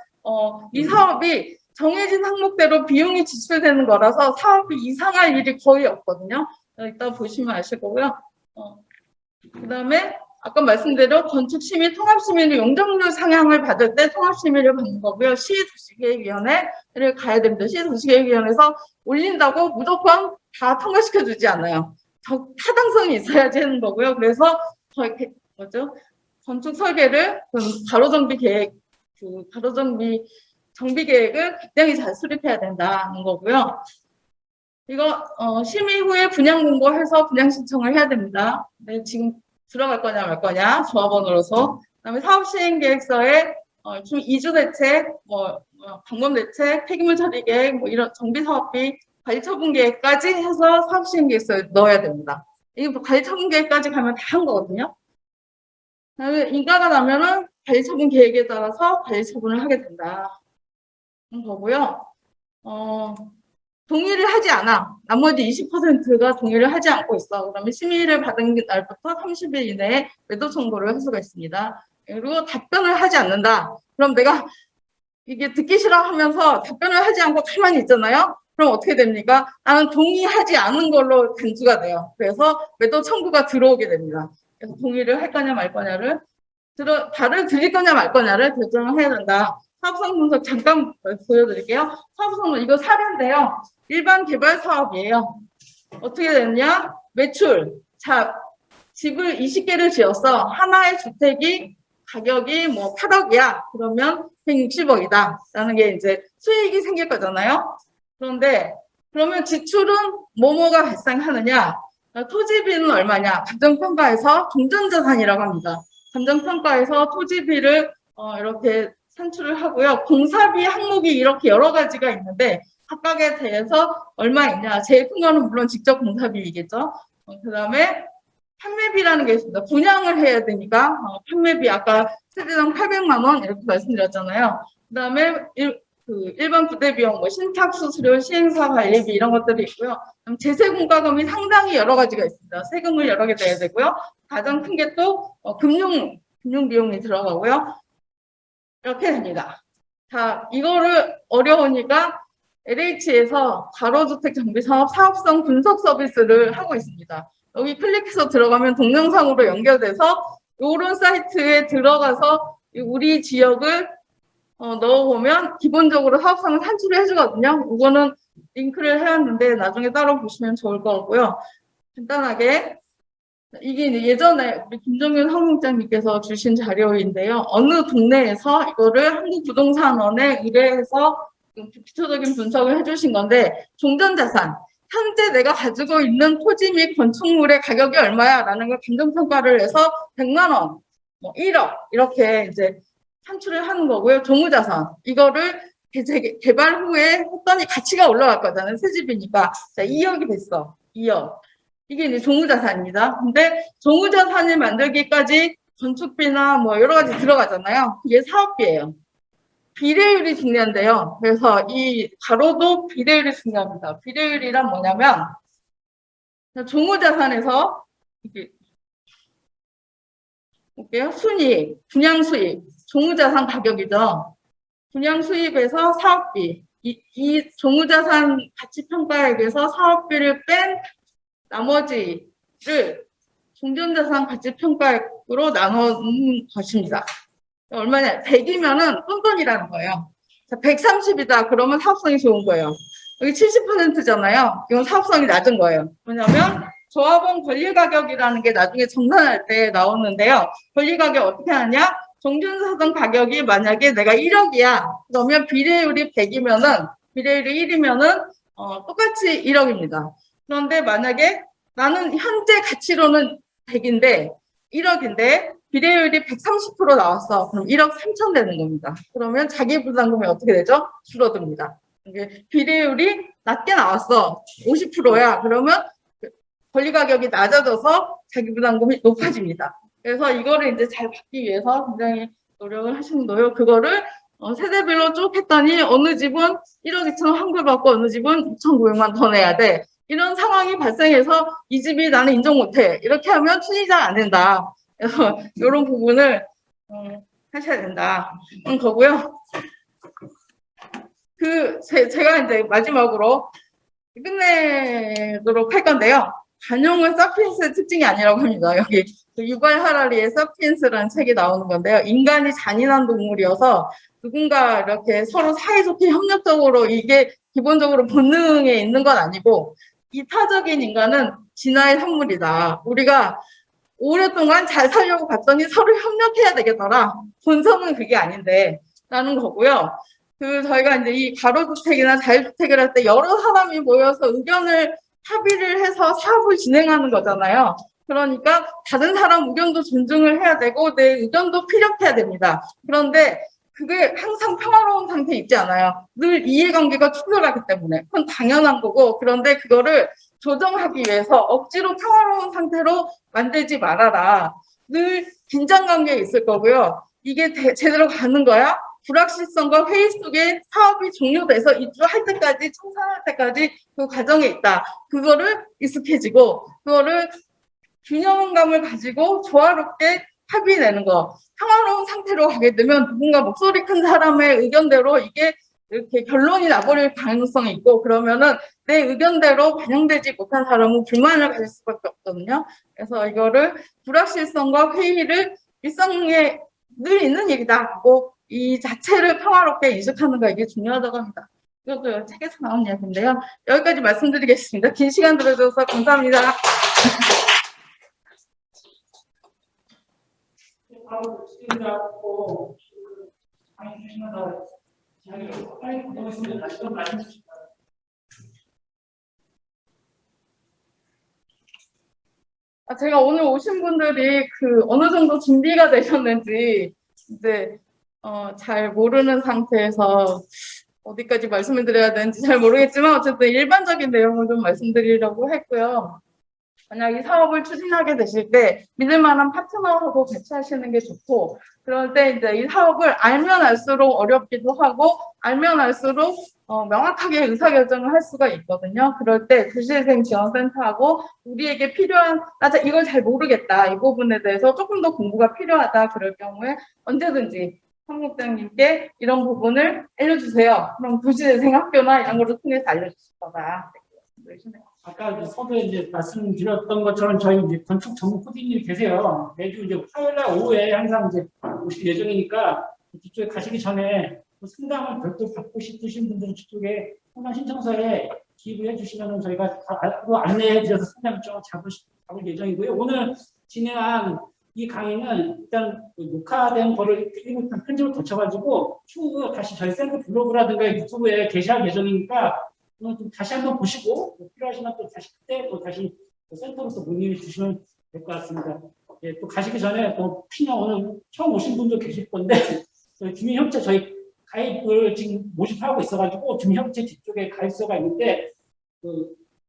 이 사업이 정해진 항목대로 비용이 지출되는 거라서 사업이 이상할 일이 거의 없거든요. 이따 보시면 아실 거고요. 그 다음에 아까 말씀대로 건축심의 통합심의를 용적률 상향을 받을 때 통합심의를 받는 거고요. 시도시계획위원회를 가야 됩니다. 시도시계획위원회에서 올린다고 무조건 다 통과시켜주지 않아요. 타당성이 있어야지 하는 거고요. 그래서 건축 설계를 가로정비 정비계획을 굉장히 잘 수립해야 된다는 거고요. 이거 심의 후에 분양 공고해서 분양 신청을 해야 됩니다. 네, 지금 들어갈 거냐 말 거냐 조합원으로서. 그다음에 사업시행계획서에 이주대책, 방범대책, 폐기물 처리계획, 이런 정비사업비, 관리처분계획까지 해서 사업시행계획서에 넣어야 됩니다. 이게 관리처분계획까지 가면 다 한 거거든요. 그다음에 인가가 나면은 관리처분계획에 따라서 관리처분을 하게 된다. 그런 거고요. 동의를 하지 않아. 나머지 20%가 동의를 하지 않고 있어. 그러면 심의를 받은 날부터 30일 이내에 매도 청구를 할 수가 있습니다. 그리고 답변을 하지 않는다. 그럼 내가 이게 듣기 싫어 하면서 답변을 하지 않고 가만히 있잖아요. 그럼 어떻게 됩니까? 나는 동의하지 않은 걸로 간주가 돼요. 그래서 매도 청구가 들어오게 됩니다. 그래서 동의를 할 거냐 말 거냐를 발을 들일 거냐 말 거냐를 결정을 해야 된다. 사업성 분석 잠깐 보여드릴게요. 사업성 이거 사례인데요. 일반 개발 사업이에요. 어떻게 됐냐? 매출. 자, 집을 20개를 지었어. 하나의 주택이 가격이 뭐 8억이야. 그러면 160억이다. 라는 게 이제 수익이 생길 거잖아요. 그런데 그러면 지출은 뭐뭐가 발생하느냐? 토지비는 얼마냐? 감정평가에서 종전자산이라고 합니다. 감정평가에서 토지비를 이렇게 산출을 하고요. 공사비 항목이 이렇게 여러 가지가 있는데 각각에 대해서 얼마 있냐. 제일 큰 거는 물론 직접 공사비이겠죠. 그 다음에 판매비라는 게 있습니다. 분양을 해야 되니까 판매비 아까 세대당 800만 원 이렇게 말씀드렸잖아요. 그 다음에 일반 부대 비용, 뭐 신탁 수수료, 시행사 관리비 이런 것들이 있고요. 그럼 제세 공과금이 상당히 여러 가지가 있습니다. 세금을 여러 개 내야 되고요. 가장 큰 게 또 금융 비용이 들어가고요. 이렇게 됩니다. 자, 이거를 어려우니까 LH에서 가로주택 정비 사업 사업성 분석 서비스를 하고 있습니다. 여기 클릭해서 들어가면 동영상으로 연결돼서 이런 사이트에 들어가서 우리 지역을 넣어보면 기본적으로 사업성을 산출을 해주거든요. 이거는 링크를 해놨는데 나중에 따로 보시면 좋을 것 같고요. 간단하게 이게 이제 예전에 우리 김정윤 항공장님께서 주신 자료인데요. 어느 동네에서 이거를 한국부동산원에 의뢰해서 기초적인 분석을 해주신 건데 종전자산, 현재 내가 가지고 있는 토지 및 건축물의 가격이 얼마야? 라는 걸 감정평가를 해서 100만 원, 뭐 1억 이렇게 이제 산출을 하는 거고요. 종우자산, 이거를 개발 후에 했더니 가치가 올라갈 거잖아요. 새 집이니까. 자, 2억이 됐어. 2억. 이게 이제 종우자산입니다. 근데 종우자산을 만들기까지 건축비나 뭐 여러 가지 들어가잖아요. 이게 사업비예요. 비례율이 중요한데요. 그래서 이 가로도 비례율이 중요합니다. 비례율이란 뭐냐면 종우자산에서 이렇게 볼게요. 순이익, 분양수익, 종우자산 가격이죠. 분양수익에서 사업비, 이 종우자산 가치평가액에서 사업비를 뺀 나머지를 종전자산 가치평가액으로 나누는 것입니다. 얼마냐? 100이면은 똔똔이라는 거예요. 자, 130이다. 그러면 사업성이 좋은 거예요. 여기 70%잖아요. 이건 사업성이 낮은 거예요. 뭐냐면 조합원 권리가격이라는 게 나중에 정산할 때 나오는데요. 권리가격 어떻게 하냐? 종전자산 가격이 만약에 내가 1억이야. 그러면 비례율이 100이면은 비례율이 1이면은 똑같이 1억입니다. 그런데 만약에 나는 현재 가치로는 100인데 1억인데 비례율이 130% 나왔어. 그럼 1억 3천 되는 겁니다. 그러면 자기 부담금이 어떻게 되죠? 줄어듭니다. 이게 비례율이 낮게 나왔어. 50%야. 그러면 권리가격이 낮아져서 자기 부담금이 높아집니다. 그래서 이거를 이제 잘 받기 위해서 굉장히 노력을 하시는 거예요. 그거를 세대별로 쭉 했더니 어느 집은 1억 2천 환불받고 어느 집은 2,900만 더 내야 돼. 이런 상황이 발생해서 이 집이 나는 인정 못해. 이렇게 하면 추진자가 안 된다. 그래서 이런 부분을 하셔야 된다는 거고요. 제가 이제 마지막으로 끝내도록 할 건데요. 관용은 사피엔스의 특징이 아니라고 합니다. 여기 유발 하라리의 사피엔스라는 책이 나오는 건데요. 인간이 잔인한 동물이어서 누군가 이렇게 서로 사이좋게 협력적으로 이게 기본적으로 본능에 있는 건 아니고 이타적인 인간은 진화의 산물이다. 우리가 오랫동안 잘 살려고 봤더니 서로 협력해야 되겠더라. 본성은 그게 아닌데 라는 거고요. 저희가 이제 이 가로주택이나 자유주택을 할 때 여러 사람이 모여서 의견을 합의를 해서 사업을 진행하는 거잖아요. 그러니까 다른 사람 의견도 존중을 해야 되고 내 의견도 피력해야 됩니다. 그런데 그게 항상 평화로운 상태에 있지 않아요. 늘 이해관계가 충돌하기 때문에 그건 당연한 거고 그런데 그거를 조정하기 위해서 억지로 평화로운 상태로 만들지 말아라. 늘 긴장관계에 있을 거고요. 이게 제대로 가는 거야? 불확실성과 회의 속에 사업이 종료돼서 입주할 때까지 청산할 때까지 그 과정에 있다. 그거를 익숙해지고 그거를 균형감을 가지고 조화롭게 합의내는 거. 평화로운 상태로 가게 되면 누군가 목소리 큰 사람의 의견대로 이게 이렇게 결론이 나버릴 가능성이 있고 그러면은 내 의견대로 반영되지 못한 사람은 불만을 가질 수밖에 없거든요. 그래서 이거를 불확실성과 회의를 일상에 늘 있는 얘기다. 뭐 이 자체를 평화롭게 인식하는 거 이게 중요하다고 합니다. 이것도 책에서 나온 이야기인데요. 여기까지 말씀드리겠습니다. 긴 시간 들어줘서 감사합니다. 바로 질의하고 많이 주시면서 빨리 고생했습니다. 다시 한번 말씀 주시죠. 제가 오늘 오신 분들이 어느 정도 준비가 되셨는지 이제 잘 모르는 상태에서 어디까지 말씀을 드려야 되는지 잘 모르겠지만 어쨌든 일반적인 내용을 좀 말씀드리려고 했고요. 만약 이 사업을 추진하게 되실 때 믿을 만한 파트너하고 같이 하시는 게 좋고, 그럴 때 이제 이 사업을 알면 알수록 어렵기도 하고 알면 알수록 명확하게 의사결정을 할 수가 있거든요. 그럴 때 도시재생지원센터하고 우리에게 필요한, 나 이걸 잘 모르겠다, 이 부분에 대해서 조금 더 공부가 필요하다, 그럴 경우에 언제든지 상무장님께 이런 부분을 알려주세요. 그럼 도시재생학교나 이런 거를 통해서 알려주실 거다. 아까 이제 서두에 이제 말씀드렸던 것처럼 저희 이제 건축 전문 코디님이 계세요. 매주 이제 화요일날 오후에 항상 이제 오실 예정이니까 뒤쪽에 가시기 전에 상담을 별도 받고 싶으신 분들은 뒤쪽에 상담 신청서에 기입해 주시면 저희가 바로 안내해 드려서 상담 좀 잡을 예정이고요. 오늘 진행한 이 강의는 일단 녹화된 거를 일단 편집을 거쳐가지고 추후 다시 저희 센터 블로그라든가 유튜브에 게시할 예정이니까 좀 다시 한번 보시고 필요하시면 또 다시 그때 또 다시 센터로서 문의해 주시면 될 것 같습니다. 예, 또 가시기 전에 또 그냥 오늘 처음 오신 분도 계실 건데 저희 주민협체 저희 가입을 지금 모집하고 있어가지고 주민협체 뒤쪽에 가입소가 있는데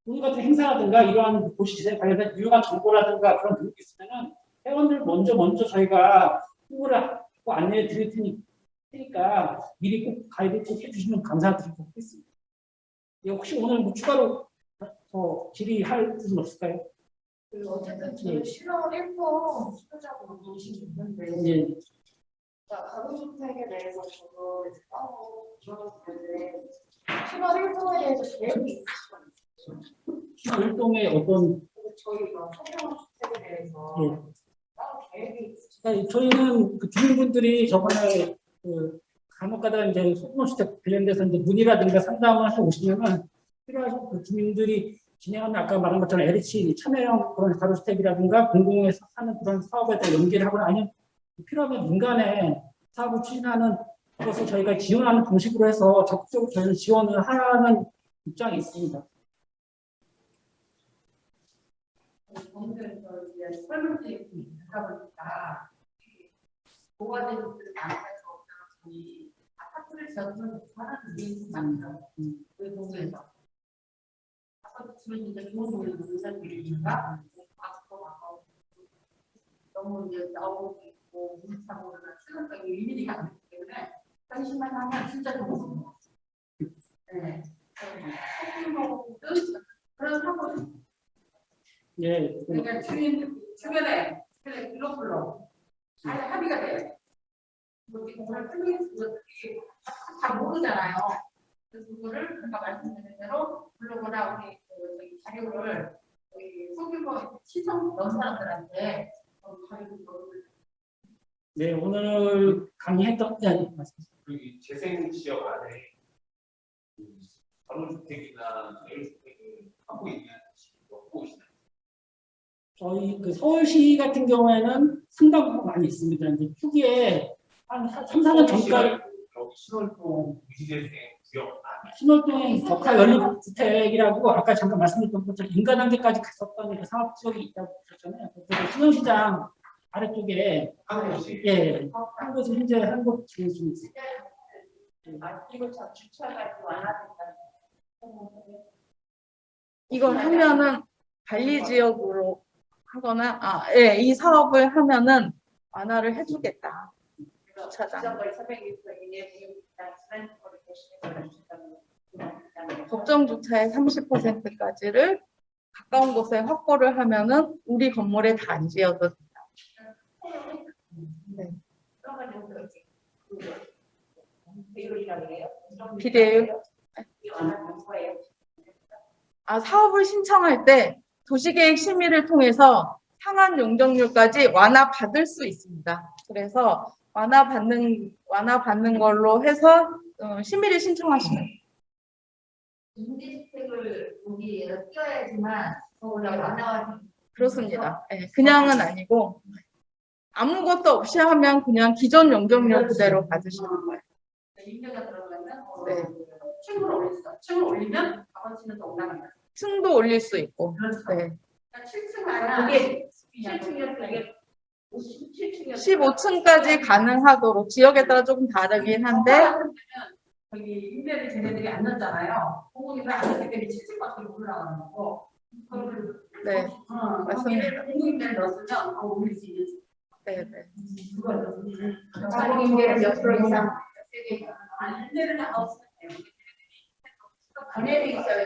오늘 같은 행사라든가 이러한 도시재생 관련된 유용한 정보라든가 그런 내용이 있으면은 회원들 먼저 저희가 홍보를 하고 안내해 드릴 테니까 미리 꼭 가입을 꼭 해주시면 감사드리도록 하겠습니다. 예, 혹시 오늘 뭐 추가로 더 질의할 부분 없을까요? 어쨌든 저는 10월 1호 수요자로 모시고 있는데 예. 가구주택에 대해서 저도 따로 들어봤는데 10월 1호에 대해서 계획이 있으시죠? 일동의 어떤 저희가 소규모주택에 대해서 예. 따로 계획이 있으시죠? 그러니까 저희는 그 주민분들이 저번에 간혹가다 이제 소규모주택 관련돼서 이제 문의라든가 상담을 하러 오시면은 필요하신 그 주민들이 진행하는 아까 말한 것처럼 LH 참여형 그런 가로주택이라든가 공공에서 하는 그런 사업에 대해 연계를 하거나 아니면 필요하면 민간에 사업을 추진하는 것을 저희가 지원하는 방식으로 해서 적극적으로 저희는 지원을 하는 입장이 있습니다. 오늘 이제 설문들이 있다 보니까 뭐가 되는 그 단에서 저희 아파트를 지어주면 하는 일이 많죠. 그 동네에서 아파트 지면 이제 좋은 동네 문산들이니까 너무 이제 나오고 있고 물차고나 수영장이 일일이가 안 되기 때문에 관심만 하면 진짜 좋은 것 같아요. 네. 소규모든 그런 사고를 예. 그러니까 주변에 그래 블록블록 아예 합의가 돼요. 뭐 지금 오늘 틀린 것들이 잘 모르잖아요. 그래서 그거를 아까 말씀드린 대로 블로그나 우리 저희 자료를 저희 소규모 시청 넣은 사람들한테 자료를 네, 오늘 강의했던 그 재생 지역 안에 가로주택이나 자유주택을 하고 있는 곳이나요? 저희 그 서울시 같은 경우에는 상당히 많이 있습니다. 이제 초기에 한 3, 4년 전까지 여기 신월동 도시재생 구역 안에 신월동에 덕화 연립주택이라고 아까 잠깐 말씀드렸던 것처럼 인가단계까지 갔었던 그 사업 지역이 있다고 그랬잖아요. 그래서 신흥시장 아래쪽에 한 곳이 예, 한 곳은 현재 한 곳 진행 중에 있어요. 이거 참 주차가 완화된다는 이걸 하면은 관리지역으로 하거나, 예, 이 사업을 하면은 완화를 해주겠다. 주차장. 지역을 서백에서 이내 지난번에 계시는 법정 주차의 30%까지를 가까운 곳에 확보를 하면은 우리 건물에 다 안 지어도 된다. 네. 비율이라고 해요. 비례율. 사업을 신청할 때 도시계획 심의를 통해서 상한 용적률까지 완화받을 수 있습니다. 그래서 완화받는 걸로 해서 심의를 신청하시면 돼요. 임대주택을 여기에 띄어야지만 서울에 완화가 그렇습니다. 예, 그냥은 아니고 아무것도 없이 하면 그냥 기존 용적률 그대로 받으시는 거예요. 임대가 들어가면 네. 층을 올렸어. 층을 올리면 값어치는 더 올라간다. 층도 올릴 수 있고. 네. 7층 하나 이게 7층이었어. 이게 57층이었어. 15층까지 가능하도록 지역에 따라 조금 다르긴 한데 저기 임대를 쟤네들이 안 넣었잖아요. 공공임대 안 넣었기 때문에 7층밖에 못 올라가는 거고. 네, 맞습니다. 공공임대를 넣었으면 더 올릴 수 있는. 네, 네. 공공임대를 몇 프로 이상 임대를 넣었으면 돼요. 관리돼 있어야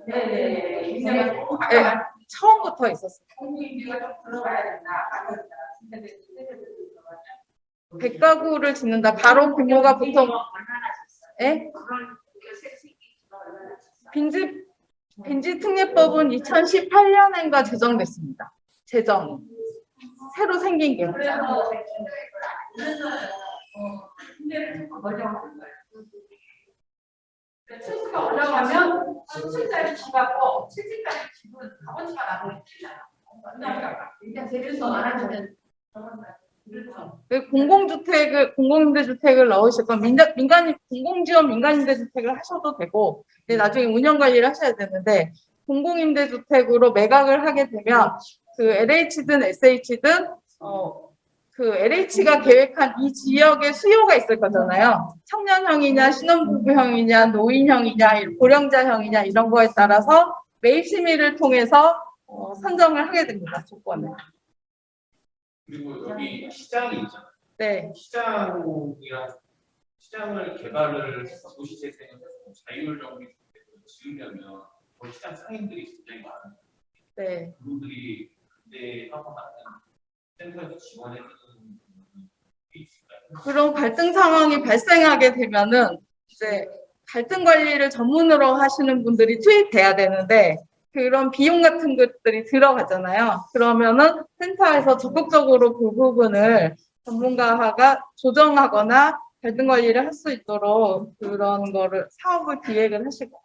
네네. 임대가 네, 처음부터 있었어요. 공공임대가 좀 들어가야 된다. 100가구를 짓는다. 바로 규모가 보통 예? 빈집특례법은 2018년인가 제정됐습니다. 제정. 새로 생긴 게. 그래서 임대를 조금 멀리 하는 거예요. 층수가 올라가면 10층짜리 집하고 7층짜리 집은 값어치가 나고 있잖아요. 일단 세대서 안 하면 그렇죠. 공공임대주택을 넣으실 건 공공지원 민간임대주택을 하셔도 되고, 근데 나중에 운영관리를 하셔야 되는데, 공공임대주택으로 매각을 하게 되면, 그 LH든 SH든, 그 LH가 계획한 이 지역의 수요가 있을 거잖아요. 청년형이냐, 신혼부부형이냐, 노인형이냐, 고령자형이냐, 이런 거에 따라서 매입 심의를 통해서 선정을 하게 됩니다, 조건을. 그리고 여기 시장이 있잖아요. 네. 시장을 개발을 해서 도시재생을 해서 자율정비 주택을 지으려면 거기 시장 상인들이 굉장히 많아요. 네. 그분들이 그때 하고 나는 센터에서 지원해주는 게 있을까요? 그런 갈등 상황이 발생하게 되면은 이제 갈등 관리를 전문으로 하시는 분들이 투입돼야 되는데 그런 비용 같은 것들이 들어가잖아요. 그러면은 센터에서 적극적으로 그 부분을 전문가가 조정하거나 갈등 관리를 할 수 있도록 그런 거를 사업을 기획을 하시고.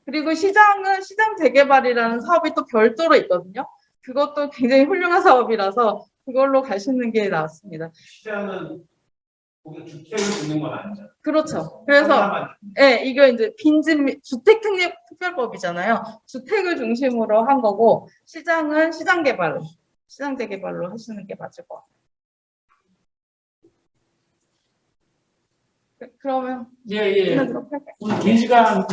그리고 시장은 시장 재개발이라는 사업이 또 별도로 있거든요. 그것도 굉장히 훌륭한 사업이라서 그걸로 가시는 게 나았습니다. 시장은 거기 주택을 짓는 건 아니잖아요. 그렇죠. 그래서 예, 이거 이제 주택특례특별법이잖아요. 주택을 중심으로 한 거고 시장은 시장 재개발로 하시는 게 맞을 것 같아요. 그러면 예. 끝내도록 할까요? 오늘 긴 시간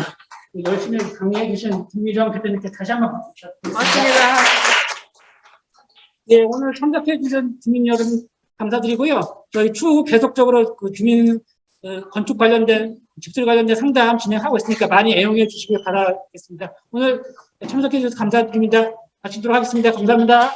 열심히 강의해 주신 김미정 대표님께 다시 한번 부탁드립니다. 맞습니다. 예, 오늘 참석해 주신 주민 여러분 감사드리고요. 저희 추후 계속적으로 그 주민 건축 관련된 집들 관련된 상담 진행하고 있으니까 많이 애용해 주시길 바라겠습니다. 오늘 참석해 주셔서 감사드립니다. 마치도록 하겠습니다. 감사합니다.